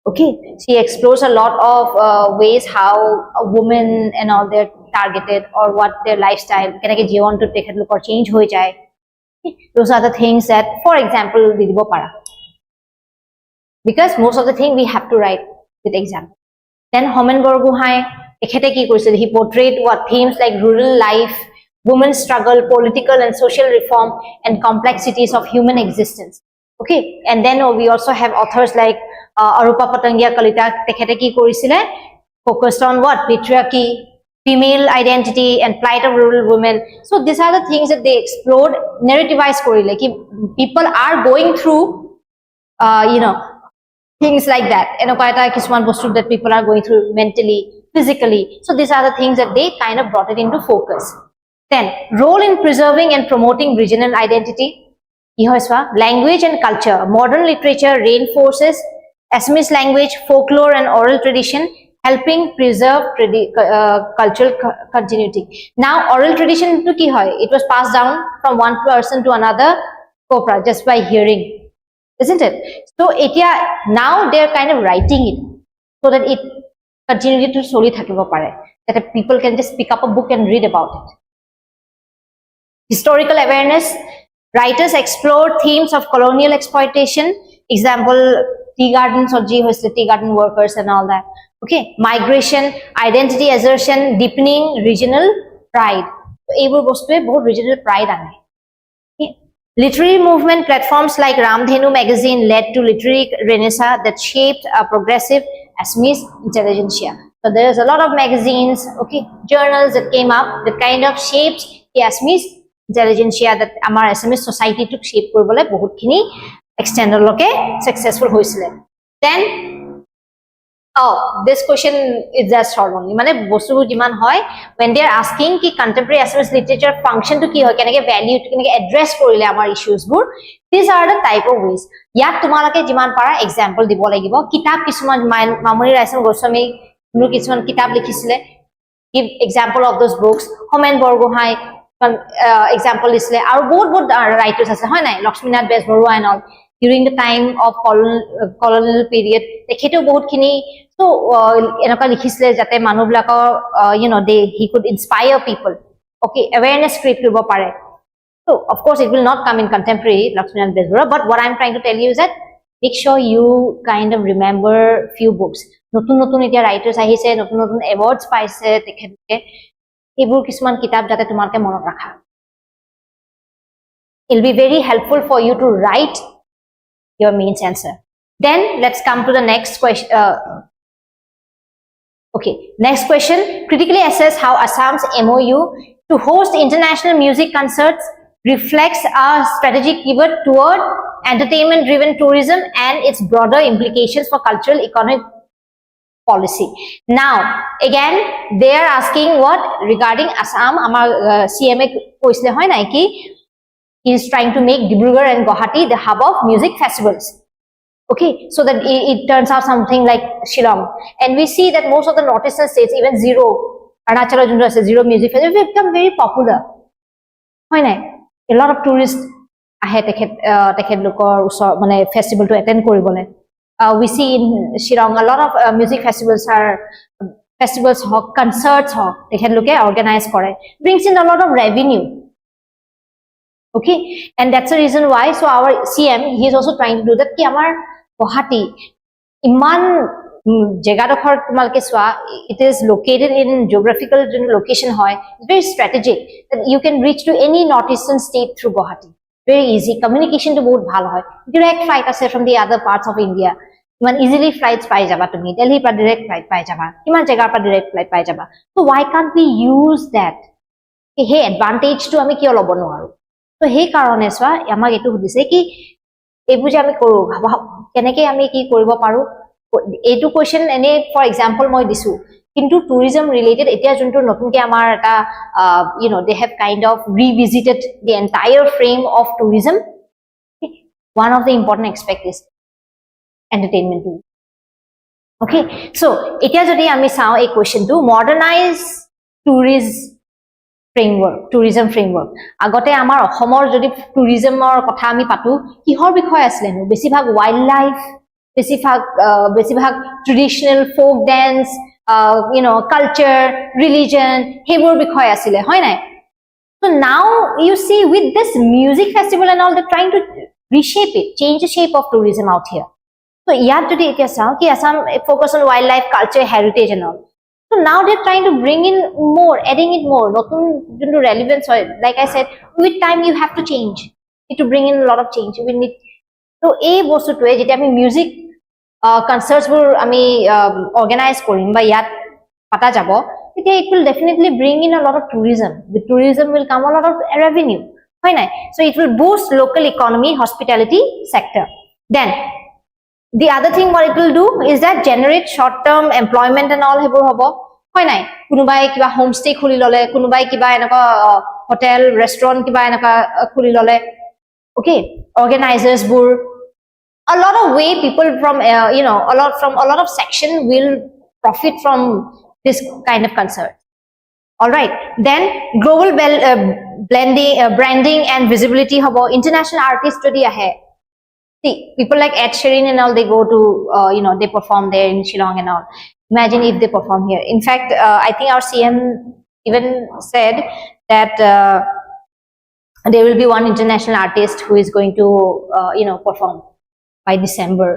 Okay, she explores a lot of ways how a woman and all they're targeted, or what their lifestyle can I get you on to take a look or change ho jai. Those are the things that, for example, didibo para, because most of the thing we have to write with example. Then Homen Borgohain, he portrayed what themes like rural life, women's struggle, political and social reform, and complexities of human existence. Okay, and then we also have authors like Arupa Patangia Kalita, focused on what? Patriarchy, female identity, and plight of rural women. So these are the things that they explored, narrativized. Like people are going through, things like that. And that people are going through mentally, physically. So these are the things that they kind of brought it into focus. Then role in preserving and promoting regional identity. Language and culture. Modern literature reinforces Assamese language, folklore and oral tradition helping preserve cultural continuity. Now oral tradition to ki hoy, it was passed down from one person to another copra just by hearing, isn't it? So now they are kind of writing it so that it continue to slowly thakibo pare, that people can just pick up a book and read about it. Historical awareness, writers explore themes of colonial exploitation, example tea gardens or tea garden workers and all that. Okay, migration, identity assertion, deepening regional pride. Ebor bostue bahut regional pride ane. Okay. Literary movement platforms like Ramdhenu magazine led to literary renaissance that shaped a progressive Assamese intelligentsia. So there is a lot of magazines, okay, journals that came up that kind of shaped the Assamese intelligentsia, that amar Assamese society took shape koribole bahut khini external loke successful hoisile. Then this question is just short only. Mane bostu jiman hoy, when they are asking ki contemporary Assamese literature function to ki hoy, kenake value to kenake address korile amar issues bur, these are the type of ways. Yak tumalake jiman para example dibo lagibo. Kitab kisuman Mamuni Raisam Goswami nu kisuman kitab likhisile, give example of those books. Homen Borgohai example lisle aru bahut writers ase hoy nai, Lakshminath Besbarua and all, during the time of colonial period tekheto bahut khini so enoka likhisle jate manu blakor he could inspire people, okay, awareness create koribo pare. So of course it will not come in contemporary Lakshminath Besbarua, but what I'm trying to tell you is that make sure you kind of remember few books. Notun etia writers ahise, notun awards paise tekhete, ebur kisman kitab jate tumarke monot rakha. It will be very helpful for you to write your mains answer. Then let's come to the next question. Okay, next question. Critically assess how Assam's MOU to host international music concerts reflects our strategic pivot toward entertainment-driven tourism and its broader implications for cultural economic policy. Now, again, they are asking what regarding Assam. Amar CMA koisle hoy nai ki he is trying to make Dibrugarh and Guwahati the hub of music festivals. Okay, so that it turns out something like Shillong. And we see that most of the northeastern states, even zero, Arunachal Jundu ase zero music festivals, have become very popular. Hoy nai, a lot of tourists ahe tekhet lokor mane festival to attend koribole. We see in Shillong a lot of music festivals concerts tekhet loke organize kore, brings in a lot of revenue. Okay, and that's the reason why. So our CM, he is also trying to do that. Ki amar Guwahati iman jagadokhor tumalke swa, it is located in geographical location hoy, it's very strategic that you can reach to any northeastern state through Guwahati. Very easy communication to bahut bhalo hoy. Direct flight ase from the other parts of India. Iman easily flights pai jaba tumi. Delhi pa direct flight pai jaba. Iman jagar pa direct flight pai jaba. So why can't we use that? Hey, advantage to ami kiyo lobo noaru. So he karone swa amak etu hudise ki ebu je ami koru keneke ami ki koribo paru. Etu question ene for example moi disu, kintu tourism related etia juntu notunke amar eta they have kind of revisited the entire frame of tourism. One of the important aspect is entertainment too. Okay, so etia jodi ami sao a question to modernize tourism framework. Agote amar Ohomor jodi tourism or kotha ami patu kihor bikhoy asle no besibhag wildlife, besibhag traditional folk dance, culture, religion, hebor bikhoy asile hoy nai. So now you see with this music festival and all, they're trying to reshape it, change the shape of tourism out here. So yat jodi etia sao ki Assam focus on wildlife, culture, heritage and all. So now they're trying to bring in more, adding it more, notun juntu relevance hoy. Like I said, with time you have to change. You need to bring in a lot of change. We need. So a bostu to jeti ami music concerts bur ami organize korim ba yat pata jabo, it will definitely bring in a lot of tourism. With tourism will come a lot of revenue. Why not? So it will boost local economy, hospitality sector. Then the other thing what it will do is that generate short-term employment and all hebor hobo. Why not? Kunubai kiba homestay khuli lole, kunubai kiba enaka hotel, restaurant kiba enaka khuli lole. Okay, organizers bur. A lot of way people from a lot of section will profit from this kind of concert. All right, then global branding and visibility hobo international artists jodi ahe. See, people like Ed Sheeran and all, they go to they perform there in Shillong and all. Imagine if they perform here. In fact, I think our CM even said that there will be one international artist who is going to perform by December.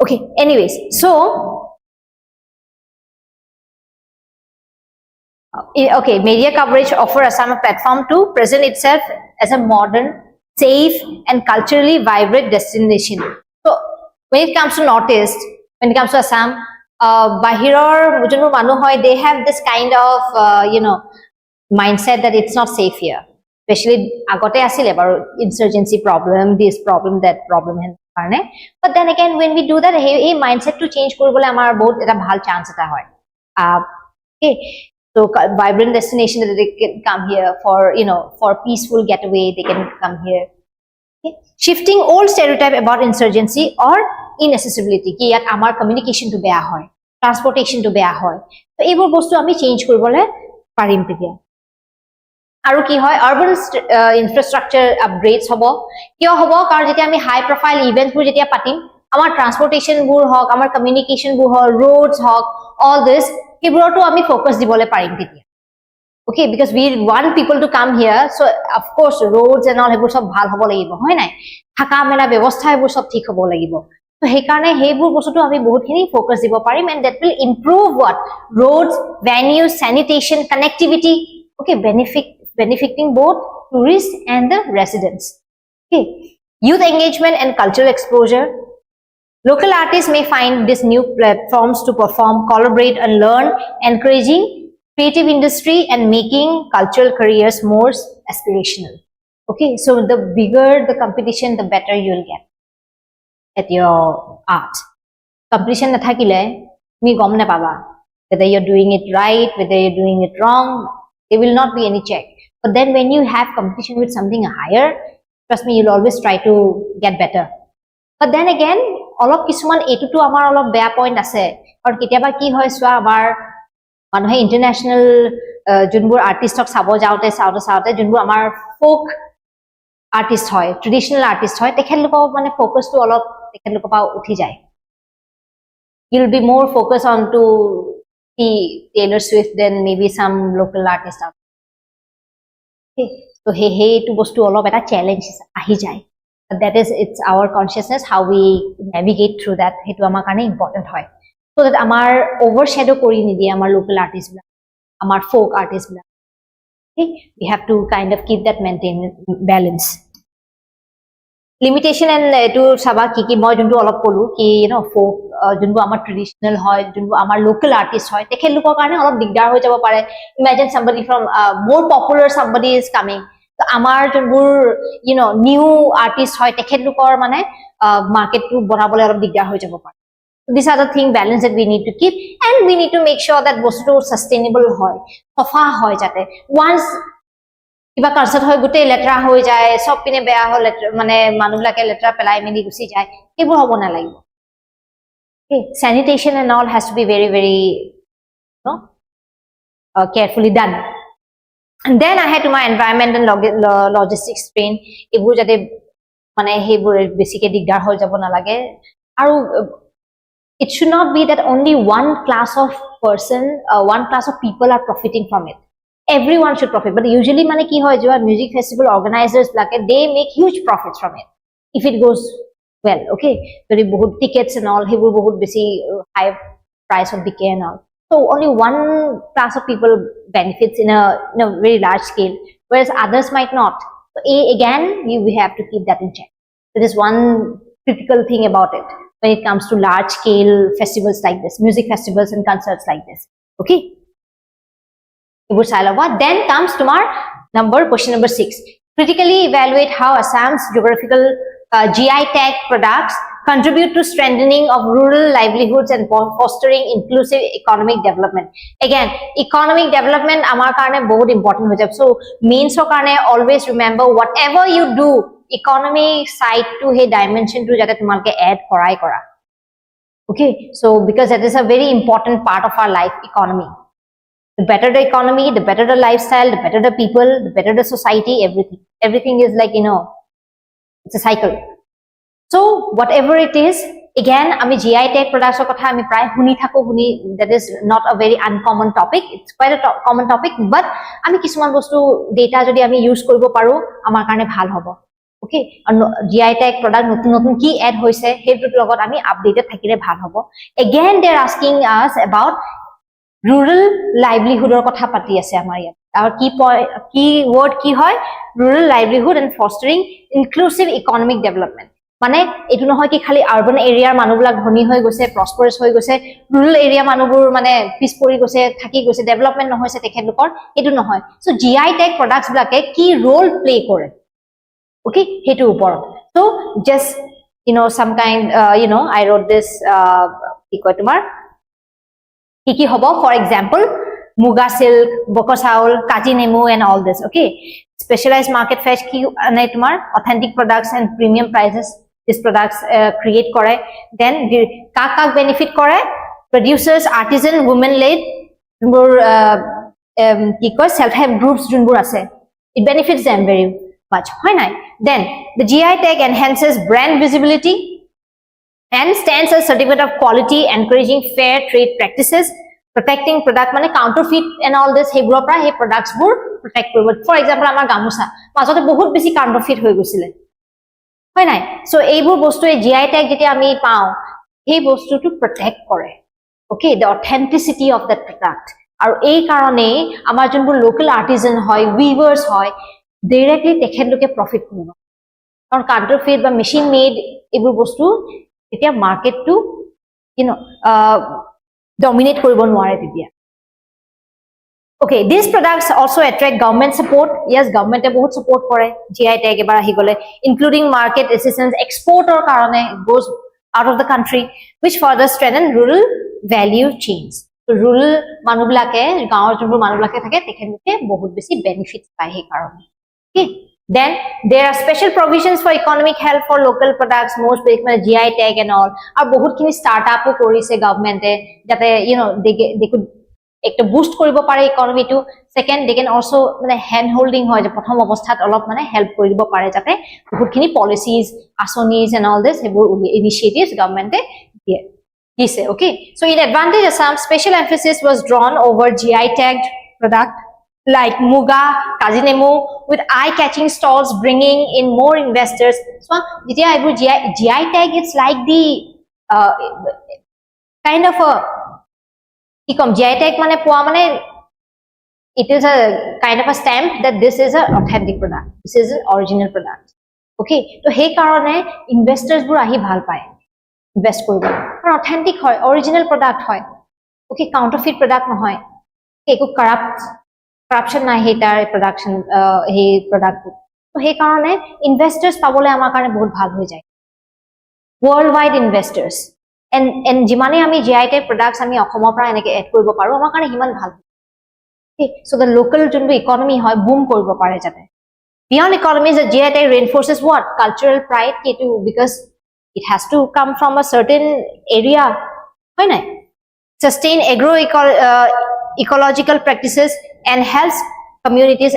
Okay, anyways, so okay, media coverage offer Assam a platform to present itself as a modern, safe and culturally vibrant destination. So when it comes to Northeast, when it comes to Assam, bahiror jonor manu hoy, they have this kind of mindset that it's not safe here. Especially agote asile ebar insurgency problem, this problem, that problem hen karone. But then again, when we do that, hey mindset to change koribole amar bahut eta bhal chance eta hoy. Okay, so vibrant destination that they can come here for for peaceful getaway, they can come here. Okay. Shifting old stereotype about insurgency or inaccessibility, ki yat amar communication to beya hoy, transportation to beya hoy, so ebor bostu ami change koribole parim titia. Aru ki hoy, urban infrastructure upgrades hobo, kyo hobo karon jetia ami high profile events bur jetia patim, amar transportation bur hok, amar communication bur hok, roads hok, all this to ami focus dibole parim titia. Okay, because we want people to come here, so of course roads and all hebur sob bhal hobo lagibo hoy nai, thaka mela ব্যবস্থা hebur sob thik hobo lagibo. So he karone hebur bostu ami bahut khini focus dibo parim, and that will improve what? Roads, venues, sanitation, connectivity. Okay, benefiting both tourists and the residents. Okay, youth engagement and cultural exposure. Local artists may find these new platforms to perform, collaborate and learn, encouraging creative industry and making cultural careers more aspirational. Okay, so the bigger the competition, the better you'll get at your art. Competition na thakile mi gom na paba whether you're doing it right, whether you're doing it wrong. There will not be any check. But then when you have competition with something higher, trust me, you'll always try to get better. But then again, অলপ কিছুমান এটুটো আমাৰ অলপ বেয়া point আছে, কাৰণ কেতিয়াবা কি হয় চোৱা, আমাৰ মানুহে ইণ্টাৰনেশ্যনেল যোনবোৰ আৰ্টিষ্টক চাব চাওঁতে যোনবোৰ আমাৰ ফোক আৰ্টিষ্ট হয়, ট্ৰেডিশ্যনেল আৰ্টিষ্ট হয়, তেখেতলোকৰ মানে ফ'কাছটো অলপ তেখেতলোকৰ পৰা উঠি যায়. You'll be more focused on to see Taylor Swift than maybe some local artist out. Okay, so to bostu olop eta challenge ahi jay. But that is, it's our consciousness, how we navigate through that. Hetu amar karone important hoy, so that amar overshadow kori nidiye amar local artist bila, amar folk artist bila. Okay, we have to kind of keep that maintain balance. Limitation and to saba ki moi jontu olop kolu ki folk jonbu amar traditional hoy, jonbu amar local artist hoy, tekhelukor karone olop digdar hoi jabo pare. Imagine somebody from more popular somebody is coming, so amar jonbur new artist hoy, tekhelukor mane market to bonabole olop digdar hoi jabo pare. So these are the thing balance that we need to keep, and we need to make sure that bostu sustainable hoy, sofa hoy jate. Once কিবা concert হয় গোটে লেটরা হৈ যায়, সব পিনে বেয়া হল, মানে মানুহবিলাকে লেটরা পেলাই মেলি গুচি যায়, এইবোৰ হ'ব নালাগিব. Okay, sanitation and all has to be very carefully done. And then I had to my environment and logistics train, এইবোৰ যাতে মানে সেইবোৰ বেছিকে দিগদাৰ হৈ যাব নালাগে. আৰু it should not be that only one class of person, one class of people are profiting from it. Everyone should profit, but usually mane ki hoy jo music festival organizers like they make huge profits from it if it goes well. Okay, so bahut tickets and all hebur bahut besi high price of bk and all, so only one class of people benefits in a very large scale, whereas others might not. So again we have to keep that in check. There is one critical thing about it when it comes to large scale festivals like this, music festivals and concerts like this. Okay, then comes to our question number 6. Critically evaluate how Assam's geographical GI tag products contribute to strengthening of rural livelihoods and fostering inclusive economic development. Again, economic development amar karone bahut important hoy jab. So mains karone always remember, whatever you do, economy side to he dimension to jate tumalke add korai kora. Okay, so because that is a very important part of our life economy. The better the economy, the better the lifestyle, the better the people, the better the society, everything is like, it's a cycle. So whatever it is, again ami GI tag products or kotha ami pray huni thako huni, that is not a very uncommon topic, it's quite a common topic, but ami kisuman bostu data jodi ami use koribo paru amar karone bhal hobo. Okay, GI tag product notun ki add hoise hetu logot ami updated thakile bhal hobo. Again they are asking us about rural livelihood or kotha pati ase amar yat. Our key word ki hoy rural livelihood and fostering inclusive economic development. মানে এটু নহয় কি খালি urban এরিয়ার মানুহবিলাক ধনী হৈ গৈছে, প্রসপারাস হৈ গৈছে, রুরাল এরিয়া মানুহবোৰ মানে পিছ পৰি গৈছে, থাকি গৈছে, ডেভেলপমেন্ট নহৈছে তেখেতলোকৰ, এটু নহয়। সো জিআই ট্যাগ প্ৰডাক্টস বিলাকে কি রোল প্লে কৰে, ওকে, হেতু ওপৰত। So just some kind I wrote this কি কয় তোমাৰ কি হ'ব, ফৰ এক্সাম্পল মুগা সিল্ক, বকো চাউল, কাজি নেমু and all this. Okay, specialized market fetch কি নাই তোমাৰ authentic products and premium prices these products create kore. Then kak benefit kore, producers, artisan, women led ki koy self help groups junbur ase, it benefits them very much, hoy nai. Then the GI tag enhances brand visibility and stands as certificate of quality, encouraging fair trade practices, protecting product mane counterfeit and all this hebro pra he products bur protect koribo. For example amar gamusa majote bahut beshi counterfeit hoi gosile, হয় নাই। So এইবোৰ বস্তু GI tag যেটা আমি পাও এই বস্তুটো protect কৰে, okay, the authenticity of that product. আৰু এই কাৰণে আমাৰ যোনবোৰ লোকাল আৰ্টিজান হয়, উইভাৰ্স হয়, ডাইৰেক্টলি তেখেতলোকে প্ৰফিট কৰিব, কাৰণ কাউন্টাৰফেট বা মেচিন মেড এইবোৰ বস্তু এতিয়া মাৰ্কেটটো ডমিনেট কৰিব নোৱাৰে তেতিয়া। Okay, these products also attract government support. Yes, government bahut support kore GI tag ebar ahi gole, including market assistance, export or karone goes out of the country, which further strengthen rural value chains. So rural manublake gaor jobur manublake thake tekheloke bahut beshi benefits pai he karone. Okay, then there are special provisions for economic help for local products, most like GI tag and all. Ar bahut kini startup o korise government e jate they could একটা boost কৰিব পাৰে ইকোনমিটো। Second they can also মানে hand holding হয় যে প্ৰথম অৱস্থাত অলপ মানে হেল্প কৰিব পাৰে যাতে বহুতখিনি পলিচিজ, আসনিজ এন্ড অল দিস হেবোৰ ইনিশিয়েটিভস গভর্নমেন্টে দিছে। Okay, so in advantage some special emphasis was drawn over GI tagged product like muga, kaji nemu with eye-catching stalls bringing in more investors. So যেতিয়া এইবোৰ GI tag, it's like the kind of a GI tag mane poa mane it is a kind of a stamp that this is an authentic product, this is an original product. Okay, to he karone investors bur ahi bhal pae invest koribo, karon authentic hoy, original product hoy. Okay, counterfeit product no hoy, eko corruption na he tar production he product, to he karone investors pabole amar karone bahut bhal hoy jay, worldwide investors and jimane ami GI tag products ami অসমৰ পৰা এনেকে add কৰিব পাৰো আমাৰ কাৰণে হিমান ভাল। Okay, so the local junbu economy hoy boom koribo pare jate. Beyond economies, the GI tag reinforces what? Cultural pride too, because it has to come from a certain area, hoy nai, sustain ecological practices and helps communities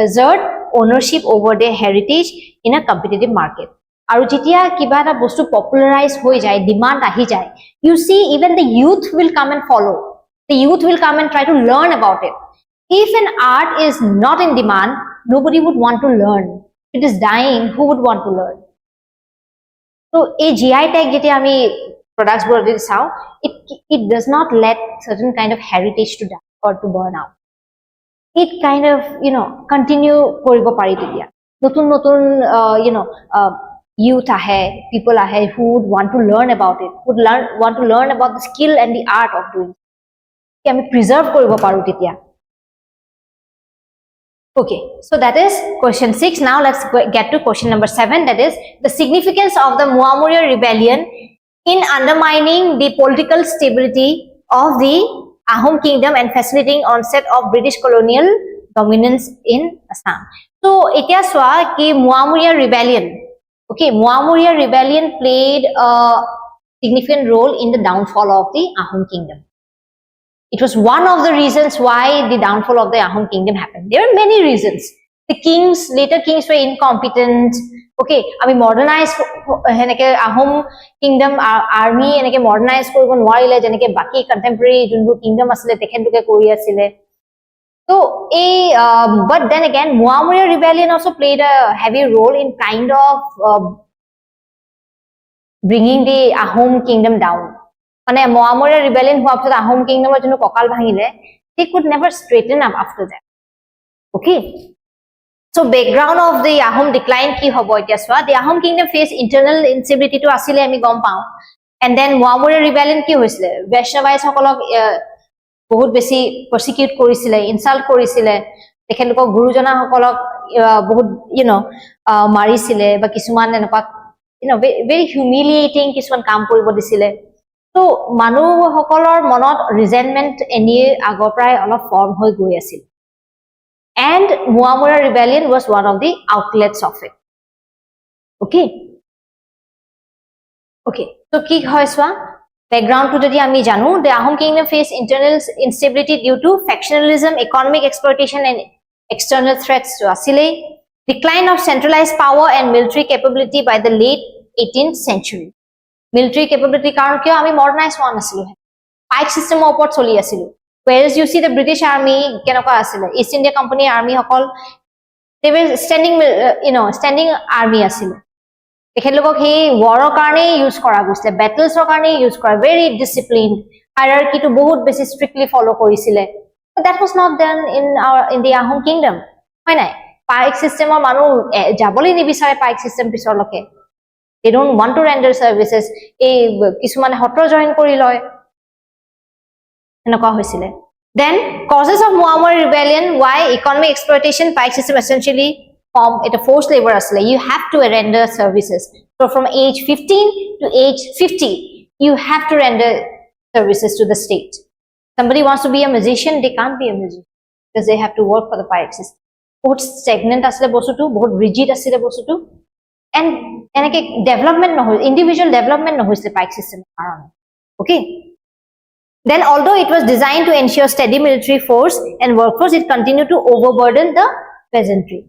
assert ownership over their heritage in a competitive market. আৰু যেতিয়া কিবা এটা বস্তু পপুলাৰাইজ হৈ যায়, demand আহি যায়, you see even the youth will come and follow, the youth will come and try to learn about it. If an art is not in demand, nobody would want to learn. It is dying, who would want to learn? So a GI tag যেতিয়া আমি products বোৰ যদি চাও, it does not let certain kind of heritage to die or to burn out. It kind of continue কৰিব পাৰি তেতিয়া নতুন নতুন youth ahe, people ahe who would want to learn about it, want to learn about the skill and the art of doing it. Ami preserve koribo paru titia. Okay, so that is question 6. Now let's get to question number 7, that is the significance of the Muamuriya rebellion in undermining the political stability of the Ahom kingdom and facilitating onset of British colonial dominance in Assam. So etia swa ki Muamuriya rebellion, okay, Muamuriya rebellion played a significant role in the downfall of the Ahom kingdom. It was one of the reasons why the downfall of the Ahom kingdom happened. There are many reasons. The kings, later kings were incompetent. Okay, I mean modernized heneke Ahom kingdom army eneke modernize koribo noarile jeneke baki contemporary junbu kingdom asile tekhenduke kori asile. So but then again Muamuriya rebellion also played a heavy role in kind of bringing the Ahom kingdom down. Mane Muamuriya rebellion hua pichat Ahom kingdom er jonno kokal bhangile, they could never straighten up after that. Okay, so background of the Ahom decline ki hobo etia swa, the Ahom kingdom faced internal instability to asile ami gom pao, and then Muamuriya rebellion ki hoisile Vaishnavite hokolok বহুত বেছি persecute কৰিছিলে, insult কৰিছিলে, তেখেতলোকৰ গুৰুজনা সকলক বহুত মাৰিছিলে বা কিছুমান এনেকুৱা very humiliating কিছুমান কাম কৰিব দিছিলে. তো মানুহসকলৰ মনত ৰিজেন্টমেন্ট এনি আগৰ পৰাই অলপ ফৰ্ম হৈ গৈ আছিল. And Muamuriya rebellion was one of the outlets of it. Okay, so কি হয় চোৱা, background to jodi ami janu, the Ahom kingdom faced internal instability due to factionalism, economic exploitation and external threats to asile, decline of centralized power and military capability by the late 18th century. Military capability karon kyo ami modernized one asilu, pike system opor choli asilu, whereas you see the British army kenoka asile, East India Company army hokol, they were standing army asilu. তেখেতলোকক সেই ওয়াৰৰ কাৰণে use কৰা গৈছে, বেটলছৰ কাৰণে use কৰা, very disciplined, hierarchy to বহুত বেছি strictly follow কৰিছিলে. But that was not done in the Ahom kingdom. হয় নাই, পাইক সিস্টেমৰ মানুহ যাবলৈ নিবিচাৰে পাইক system পিছৰলৈকে, they don't want to render services, এই কিছুমানে হত্ৰ জয়েন কৰি লয়, এনেকুৱা হৈছিলে. Then causes of Muamuriya rebellion, why economic exploitation, pike system essentially form at a forced labor asile, you have to render services. So from age 15 to age 50 you have to render services to the state. Somebody wants to be a musician, they can't be a musician because they have to work for the pike system. Bahut stagnant asile bostutu, bahut rigid asile bostutu, and enake development no hoy, individual development no hoise pike system karone. Okay, then although it was designed to ensure steady military force and workforce, it continued to overburden the peasantry.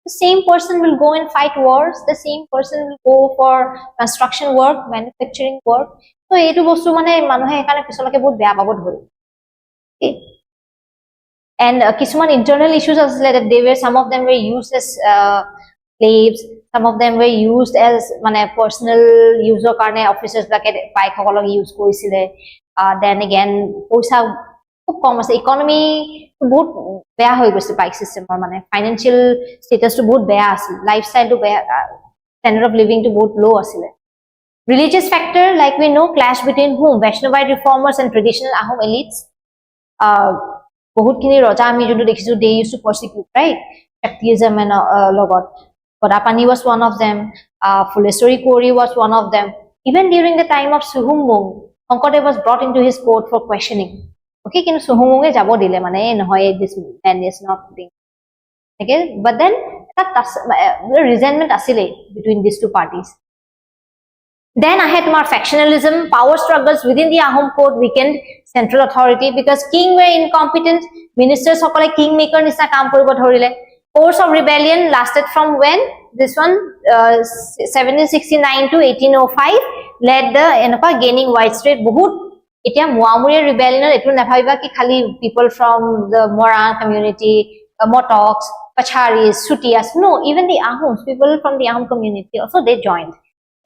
The same person will go and fight wars, the same person will go for construction work, manufacturing work. So etu bostu mane manuhe ekane pisolake bahut beya pabo dhori. Okay, and kisuman internal issues asile that they were, some of them were used as slaves, some of them were used as mane personal use or karone officers lake pike hokolok use korisile. Then again poisa খুব কম আছে, economy বহুত বেয়া হৈ গৈছে পাইক সিস্টেমৰ, মানে financial ষ্টেটাসটো বহুত বেয়া আছিল, লাইফষ্টাইলটো বেয়া, স্ট্যান্ডার্ড অফ লিভিংটো বহুত লো আছিলে. Religious factor, like we know, clash between whom? Vaishnavite reformers and traditional Ahom elites. বহুত খিনি ৰজা আমি যোনটো দেখিছো, they used to persecute, right? Shaktism and logot. Kodapani was one of them, Fulesuri Kori was one of them. Even during the time of Suhumbung, Shonkardev was brought into his court for questioning. Okay, কিন্তু Suhumbunge jabo dile mane নহয়, this man is not doing. Okay, but then resentment asile between these two parties. Then ahead to our factionalism, power struggles within the Ahom court weakened central authority because king were incompetent, ministers hokole kingmaker nisna kaam koribo dhorile. Course of rebellion lasted from when? This one 1769 to 1805 led the gaining widespread bahut. Etia Muamuriya rebellion etu nabhabiba ki khali people from the Moran community, Motoks, Pacharis, Sutias. No, even the Ahoms, people from the Ahom community also, they joined.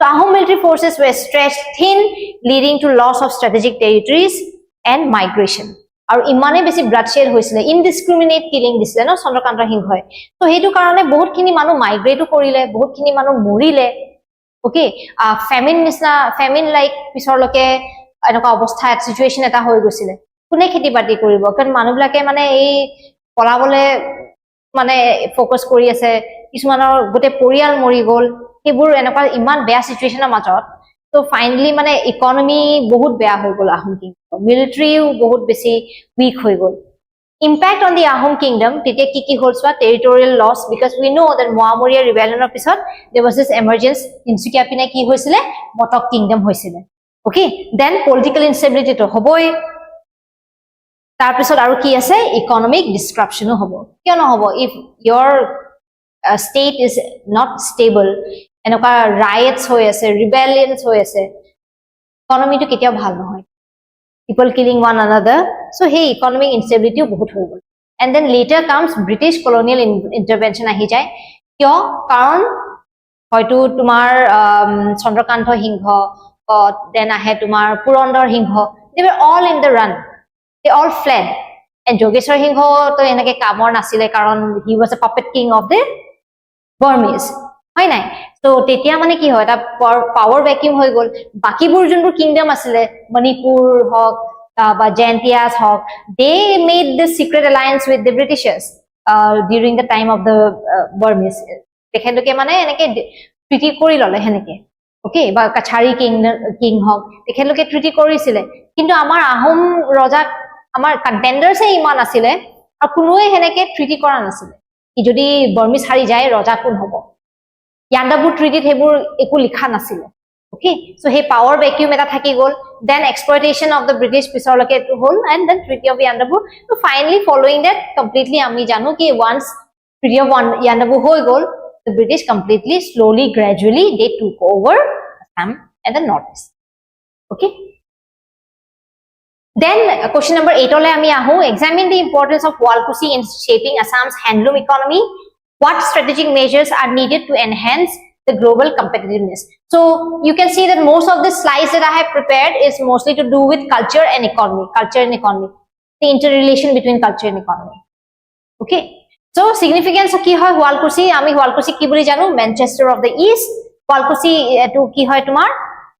So Ahom military forces were stretched thin, leading to loss of strategic territories and migration. Aru imane besi bloodshed hoisile, indiscriminate killing disile no Chandrakanta Singhoy. So hetu karone bahut khini manu migrate korile, bahut khini manu morile. Okay, famine like pisorloke এনেকুৱা অৱস্থা, situation এটা হৈ গৈছিলে, কোনে খেতি বাতি কৰিব, কাৰণ মানুহবিলাকে মানে এই পলাবলে মানে ফোকাস কৰি আছে, কিছুমানৰ গোটে পৰিয়াল মৰি গল, সেইবোৰ এনেকুৱা ইমান বেয়া সিচুৱেশনৰ মাজত. তো ফাইনালি মানে ইকনমি বহুত বেয়া হৈ গল, আহোম কিংডম মিলিটাৰীও বহুত বেছি উইক হৈ গল. Impact on the Ahom kingdom, তেতিয়া কি হল সোৱা, territorial loss, because we know that Muamuriya rebellionৰ পিছত there was this emergence, তিনসুকীয়া পিনে কি হৈছিলে, মটক কিংডম হৈছিলে. Okay, then political instability to hoboi. Tarpisot aru ki ase economic disruption hobo. Kyo no hobo? If your state is not stable, enoka riots hoy ase, rebellions hoy ase, economy to ketiao bhal nohoy. People killing one another. So hey, economic instability bahut hoy gol. And then later comes British colonial intervention ahi jay. Kyo? Karon hoyto tumar Chandrakanta Singha, then ahe tumar Purandar Singha. They were all in the run. They all fled. And Jogeshwar Singha to enake kamor nasile karon he was a puppet king of the Burmese. Hoy nai? So tetia mane ki hoy ta power vacuum hoy gol. Baki bur junbur kingdom asile Manipur hok ba Jaintias hok, they made this secret alliance with the Britishers during the time of the Burmese. Tekheloke mane enake treaty kori lole heneke. Okay, ba Kachari king hok tekheloke treaty korisile. Kintu amar Ahom rojak amar contenders e iman asile ar kunue heneke treaty kora nasile. Ki jodi Burmese hari jay roja kun hobo. Yandabu treaty hebur eku likha nasile. Okay, so hey power vacuum eta thaki gol, then exploitation of the British pisorloke to whole, and then Treaty of Yandabu. So finally following that completely ami janu ki once Treaty of Yandabu hoy gol, the British completely slowly gradually they took over Assam and the northeast. Okay, then question number 8 ole ami ahu. Examine the importance of Walkusi in shaping Assam's handloom economy. What strategic measures are needed to enhance the global competitiveness? So you can see that most of the slides that I have prepared is mostly to do with culture and economy, the interrelation between culture and economy. Okay, so significance of ki hoy Walkusi, ami Walkusi ki boli janu, Manchester of the East. Walkusi to ki hoy tumar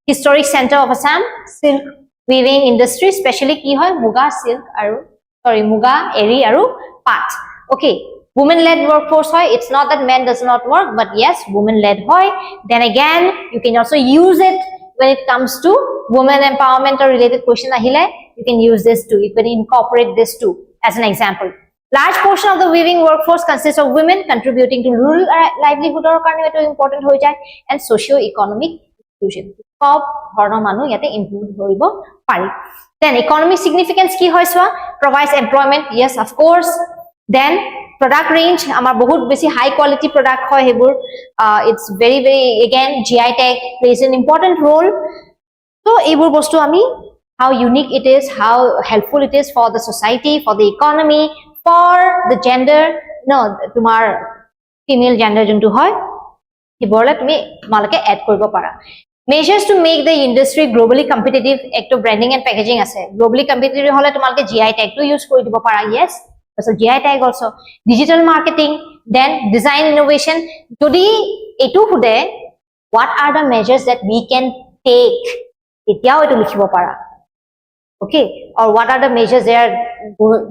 historic center of Assam, silk weaving industry, especially ki hoy muga silk aru muga eri aru pat. Okay, women-led workforce hoy. It's not that men does not work, but yes, women-led hoy. Then again, you can also use it when it comes to women empowerment or related question ahile. You can use this too. You can incorporate this too as an example. Large portion of the weaving workforce consists of women contributing to rural livelihood or karone eto important hoy jay, and socio-economic inclusion. Sob dhoroner manu yate include hoibo pari. Then economic significance ki hoy swa? Provides employment. Yes, of course. Then product range, amar bahut beshi high quality product hoy hebur. It's very again GI tag plays an important role. So ebur bostu ami how unique it is, how helpful it is for the society, for the economy, for the gender, no tumar female gender juntu hoy eborle tumi malake add koribo para. Measures to make the industry globally competitive, ekto branding and packaging ase. Globally competitive hole tumalke GI tag to use kori dibo para. Yes, so GI tag also. Digital marketing, then design innovation. Jodi etu hude, what are the measures that we can take? Etiao etu likhibo para. Okay, or what are the measures they are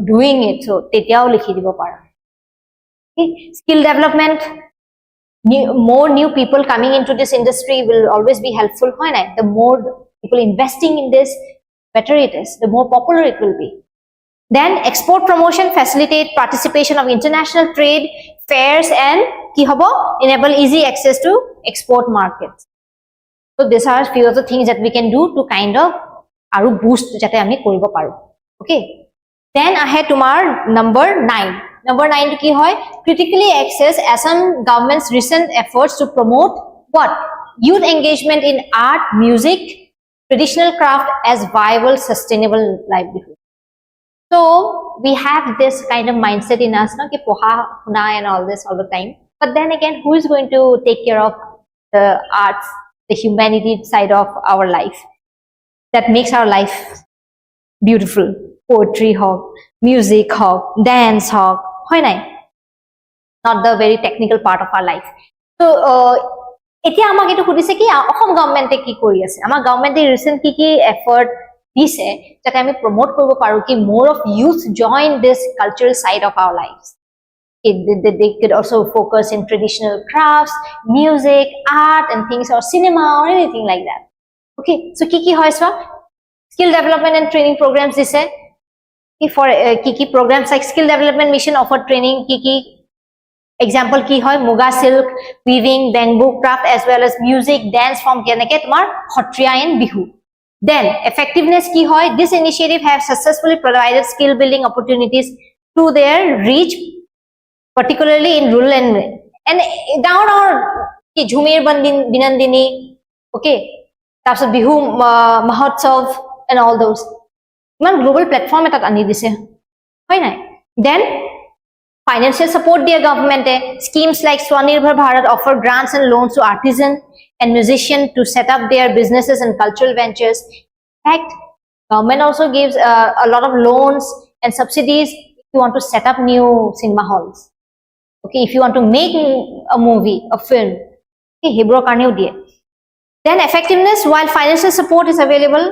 doing it? So tetiao likhi dibo para. Okay, skill development. More new people coming into this industry will always be helpful. The more people investing in this, better it is. The more popular it will be. Then export promotion, facilitate participation of international trade fairs, and ki hobo enable easy access to export markets. So these are few of the things that we can do to kind of aru boost jate ami koribo paru. Okay, then ahe tumar number 9. Number 9 to ki hoy? Critically access Assam government's recent efforts to promote what? Youth engagement in art, music, traditional craft as viable, sustainable livelihood. So we have this kind of mindset in us, no, ki poha huna and all this all the time. But then again, who is going to take care of the arts, the humanity side of our life that makes our life beautiful? Poetry hawk, music hawk, dance hawk, hoy nai? Not the very technical part of our life. So etia amak etu khudise ki Assam government e ki kori ase? Amar government e recent ki effort dise jate ami promote koribo paru ki more of youth join this cultural side of our lives. They could also focus in traditional crafts, music, art and things, or cinema or anything like that. Okay, so ki hoy swa? Skill development and training programs dise. For ki programs like skill development mission offer training ki example ki hoy? Muga silk, weaving, bamboo craft, as well as music, dance form keneke tumar Khatriya and Bihu. Then effectiveness ki hoy, this initiative have successfully provided skill building opportunities to their reach, particularly in rural and down or ki Jhumir Binandini, okay, তাৰপিছত Bihu mahotsav and all those Iman global platform এটাত আনি দিছে হয় নাই then financial support dear government schemes like Swannirbhar Bharat offer grants and loans to artisans and musicians to set up their businesses and cultural ventures. In fact, government also gives a lot of loans and subsidies if you want to set up new cinema halls. Okay, if you want to make a movie, a film, okay, hebro karneo die. Then effectiveness, while financial support is available,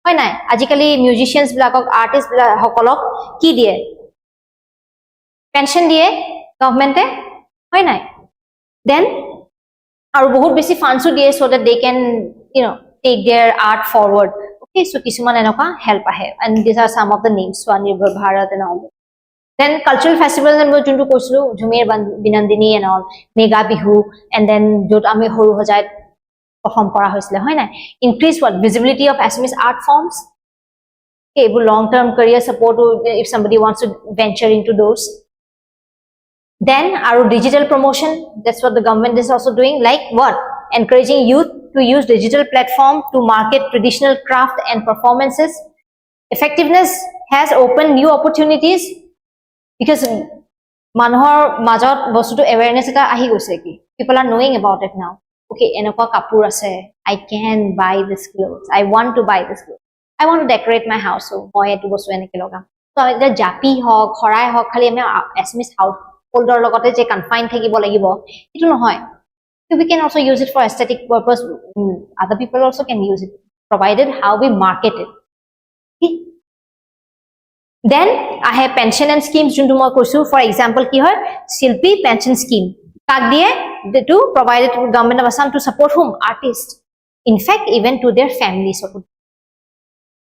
hoy nai ajikali musicians blakok artists hokolok ki die pension die government e hoy nai then aru bahut beshi funds die so that they can take their art forward. Okay, so kisuman enoka help ahe and these are some of the names Swannirbhar Bharat and all. Then cultural festivals and juntu koislu Jhumir Binandini and all, Mega Bihu, and then jot ami horu hojai perform kora hoisile hoy na increase what visibility of Assamese art forms. Okay, long term career support if somebody wants to venture into those. Then our digital promotion, that's what the government is also doing, like what encouraging youth to use digital platform to market traditional craft and performances. Effectiveness has opened new opportunities because মানুহৰ মাজত বস্তুটো awareness এটা আহি গৈছে কি people are knowing about it now. Okay, এনেকুৱা কাপোৰ আছে, I can buy this clothes, I want to buy this clothes, I want to decorate my house, so মই এটো বস্তু এনেকে লগাম so এটা জাপি হওক খৰাই হওক খালি আমি Assamese holdৰ লগতে যে কনফাইন থাকিব লাগিব এটো নহয়. So we can also use it for aesthetic purpose. Other people also can use it provided how we market it. Okay. Then I have pension and schemes juntu moi koisu, for example ki hoy Shilpi pension scheme kak diye to provide to government of Assam to support whom artists, in fact even to their families.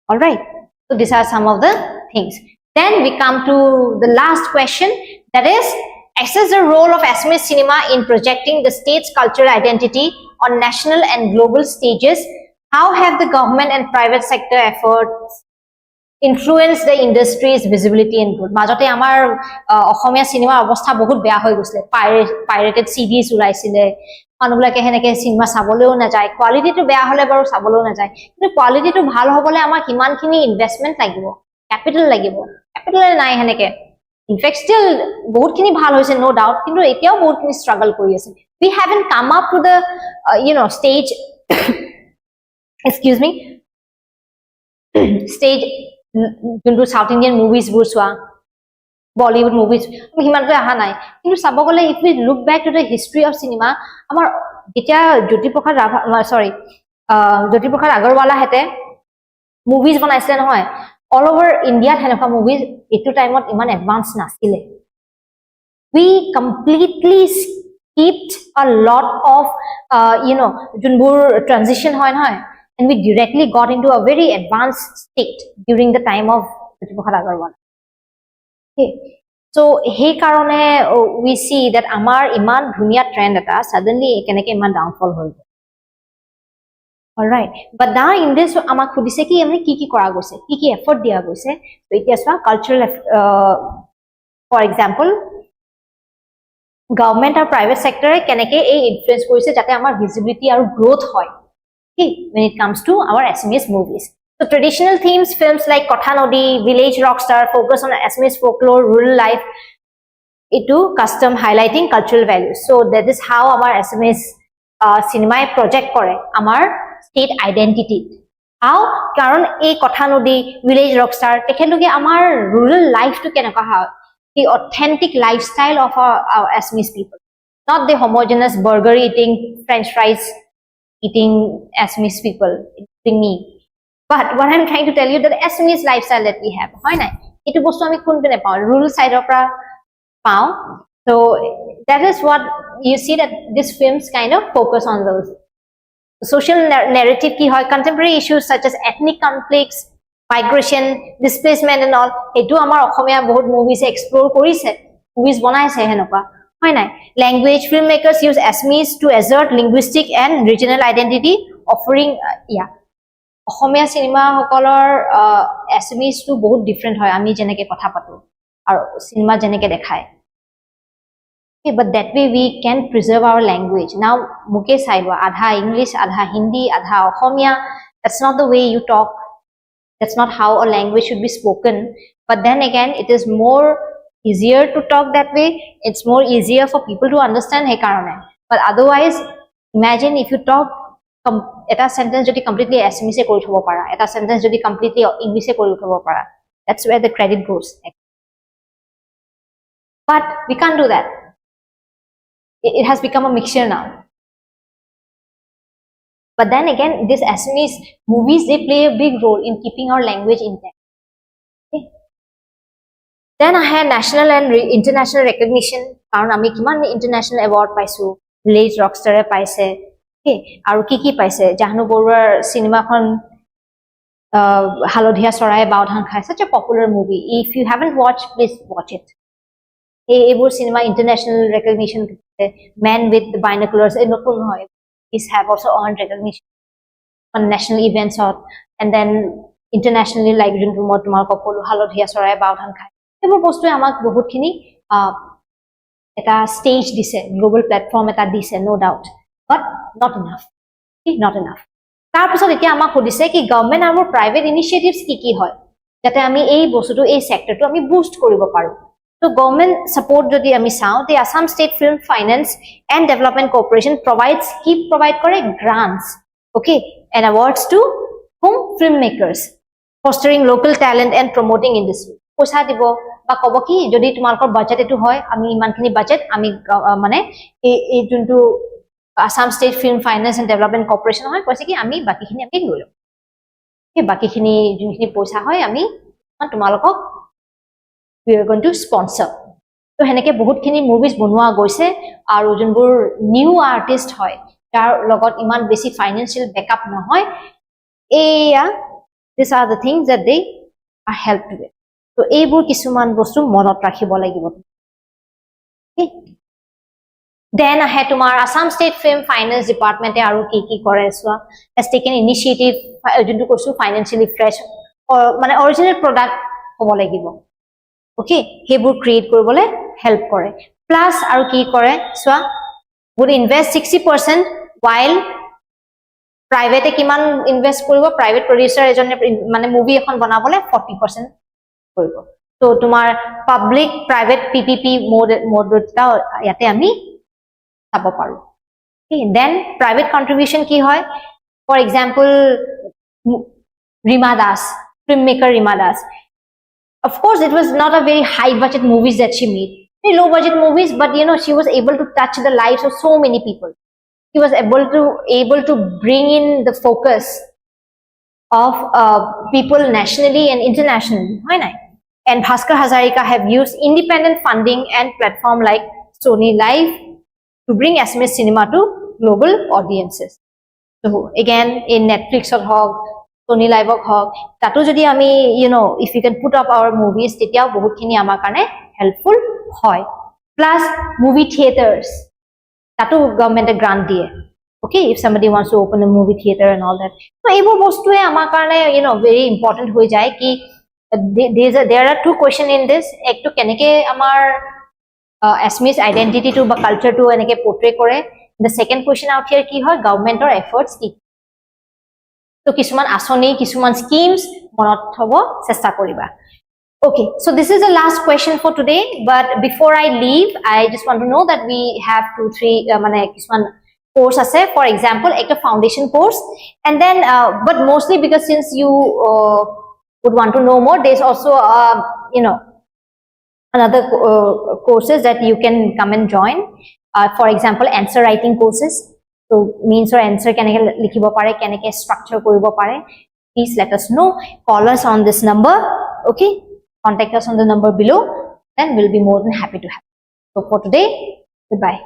All right, so these are some of the things. Then we come to the last question, that is assess the role of Assamese cinema in projecting the state's cultural identity on national and global stages. How have the government and private sector efforts influence the industry's visibility and growth? Majote amar Assamia cinema obostha bahut beya hoi gusle, pirated CDs ulaisile, manubulake heneke cinema saboleo na jay, quality to beya hole baru saboleo na jay, kintu quality to bhalo hobole amar kiman khini investment lagibo, capital nai heneke. In fact, still bahut khini bhal hoise, no doubt, kintu etiao bahut khini struggle kori ase. We haven't come up to the stage excuse me stage juntu South Indian movies bur swa, Bollywood movies himan koi aha nai, kintu sabo gole if we look back to the history of cinema, amar etia Jyoti Prakash Agarwala hete movies banaisile nohoy, all over India heneka movies etu time ot iman advance nasile. We completely skipped a lot of junbur transition hoy nohoy, and we directly got into a very advanced state during the time of Jyoti Prakash Agarwala. Okay, so he karone we see that amar iman dhunia trend eta suddenly ekeneke iman downfall hoy. All right, but now in this amak khudise ki amne ki kora goise, ki effort dia goise. So it is a cultural for example government or private sector keneke ei influence korise jate amar visibility aru growth hoy. Okay, when it comes to our Assamese movies. So traditional themes, films like Kotha Nodi, Village Rockstar focus on Assamese folklore, rural life, itu custom highlighting cultural values. So that is how our Assamese cinema project kore amar state identity. How? Karon ei Kotha Nodi, Village Rockstar tekheloge amar rural life to kenaka ha, the authentic lifestyle of our Assamese people, not the homogeneous burger eating, French fries eating Assamese people, including me. But what I'm trying to tell you, that the Assamese lifestyle that we have, hoy nai etu bostu ami kun pine pao, rural side opra pao. So that is what you see, that these films kind of focus on those social narrative ki hoy, contemporary issues such as ethnic conflicts, migration, displacement and all. Etu amar Assamia bahut movies explore korise, movies banaise henoka. Language, filmmakers use Assamese to assert linguistic and regional identity, offering Asomiya cinema হকলৰ SMEs to বহুত different হয় আমি যেনেকে কথা পাতো আৰু cinema যেনেকে দেখায় Okay, but that way we can preserve our language. Now, muke saidwa adha English, adha Hindi, adha Ohomia. That's not the way you talk. That's not how a language should be spoken. But then again, it is more easier to talk that way. It's more easier for people to understand he karone. But otherwise, imagine if you talk eta sentence jodi completely Assamese kori thobo para, eta sentence jodi completely English e kori thobo para. That's where the credit goes. But we can't do that. It has become a mixture now. But then again, these Assamese movies, they play a big role in keeping our language intact. Okay. Then I had national and international recognition. Karon ami kiman international award paisu, Village Rockstar e paise. Okay, aru ki paise. Jahnu Boruar cinema khon Halodhia Sorai Baudhan Khai, such a popular movie. If you haven't watched, please watch it. Ebor cinema international recognition. Man with the binoculars these have also earned recognition on national events and then internationally like Halodhia Sorai Baudhan Khai. Ebor bostu amak bahut khini eta stage dise, global platform eta dise, no doubt, but not enough. Okay, not enough. Tar pisot etia amak hodise ki government and private initiatives ki hoy jate ami ei bostu ei sector to ami boost koribo paru. So government support jodi ami sao, the Assam State Film Finance and Development Corporation provide correct grants, okay, and awards to whom? Filmmakers, fostering local talent and promoting industry. Poisa dibo ba kobo ki jodi tumalkor budget etu hoy ami iman khini budget ami mane ei juntu Assam State Film Finance and Development Corporation hoy koise ki ami baki khini ami lolo. Ei baki khini junkhini poisa hoy ami tumalokok we are going to sponsor. So heneke bahut khini movies bonua goise aru junbur new artist hoy tar logot iman besi financial backup na hoy these are the things that they are helped with. So ebur kisuman bostu monot rakhibo lagibo. Okay, then I had tomar Assam State Film Finance Department aru ki kore so has taken initiative juntu kosu financially fresh or mane original product hobo lagibo. Okay, hebur create koribole help kore. Plus aru ki kore swa would invest 60% while private kiman invest koribo, private producer ejon mane movie ekhon banabole 40% koribo. So tomar public private PPP mode ta yate ami sabo paru. Okay, then private contribution ki hoy, for example Rima Das, filmmaker Rima Das. Of course, it was not a very high budget movies that she made. Very low budget movies, but you know, she was able to touch the lives of so many people. She was able to bring in the focus of people nationally and internationally. Why not? And Bhaskar Hazarika have used independent funding and platform like Sony Live to bring Assamese cinema to global audiences. So again, in Netflix or Hog, Sony Live hok tato jodi ami you know if we can put up our movies tetiao bahut khini amar karone helpful hoy. Plus movie theaters tato government a grant diye. Okay, if somebody wants to open a movie theater and all that, so ebor bostu e amar karone you know very important hoi jay ki there are two question in this. Ek to keneke amar Assamese identity to ba culture to eneke portray kore. The second question out here ki hoy government or efforts ki. So kisuman asoni, kisuman schemes monot hobo chesta koriba. Okay, so this is the last question for today, but before I leave I just want to know that we have 2-3 mane kisuman course ase, for example ekta foundation course, and then but mostly because since you would want to know more, there's also you know another courses that you can come and join, for example answer writing courses. So means or answer keneke likhibo pare, keneke structure koribo pare, please let us know. Call us on this number. Okay, contact us on the number below, then we'll be more than happy to help. So for today, goodbye.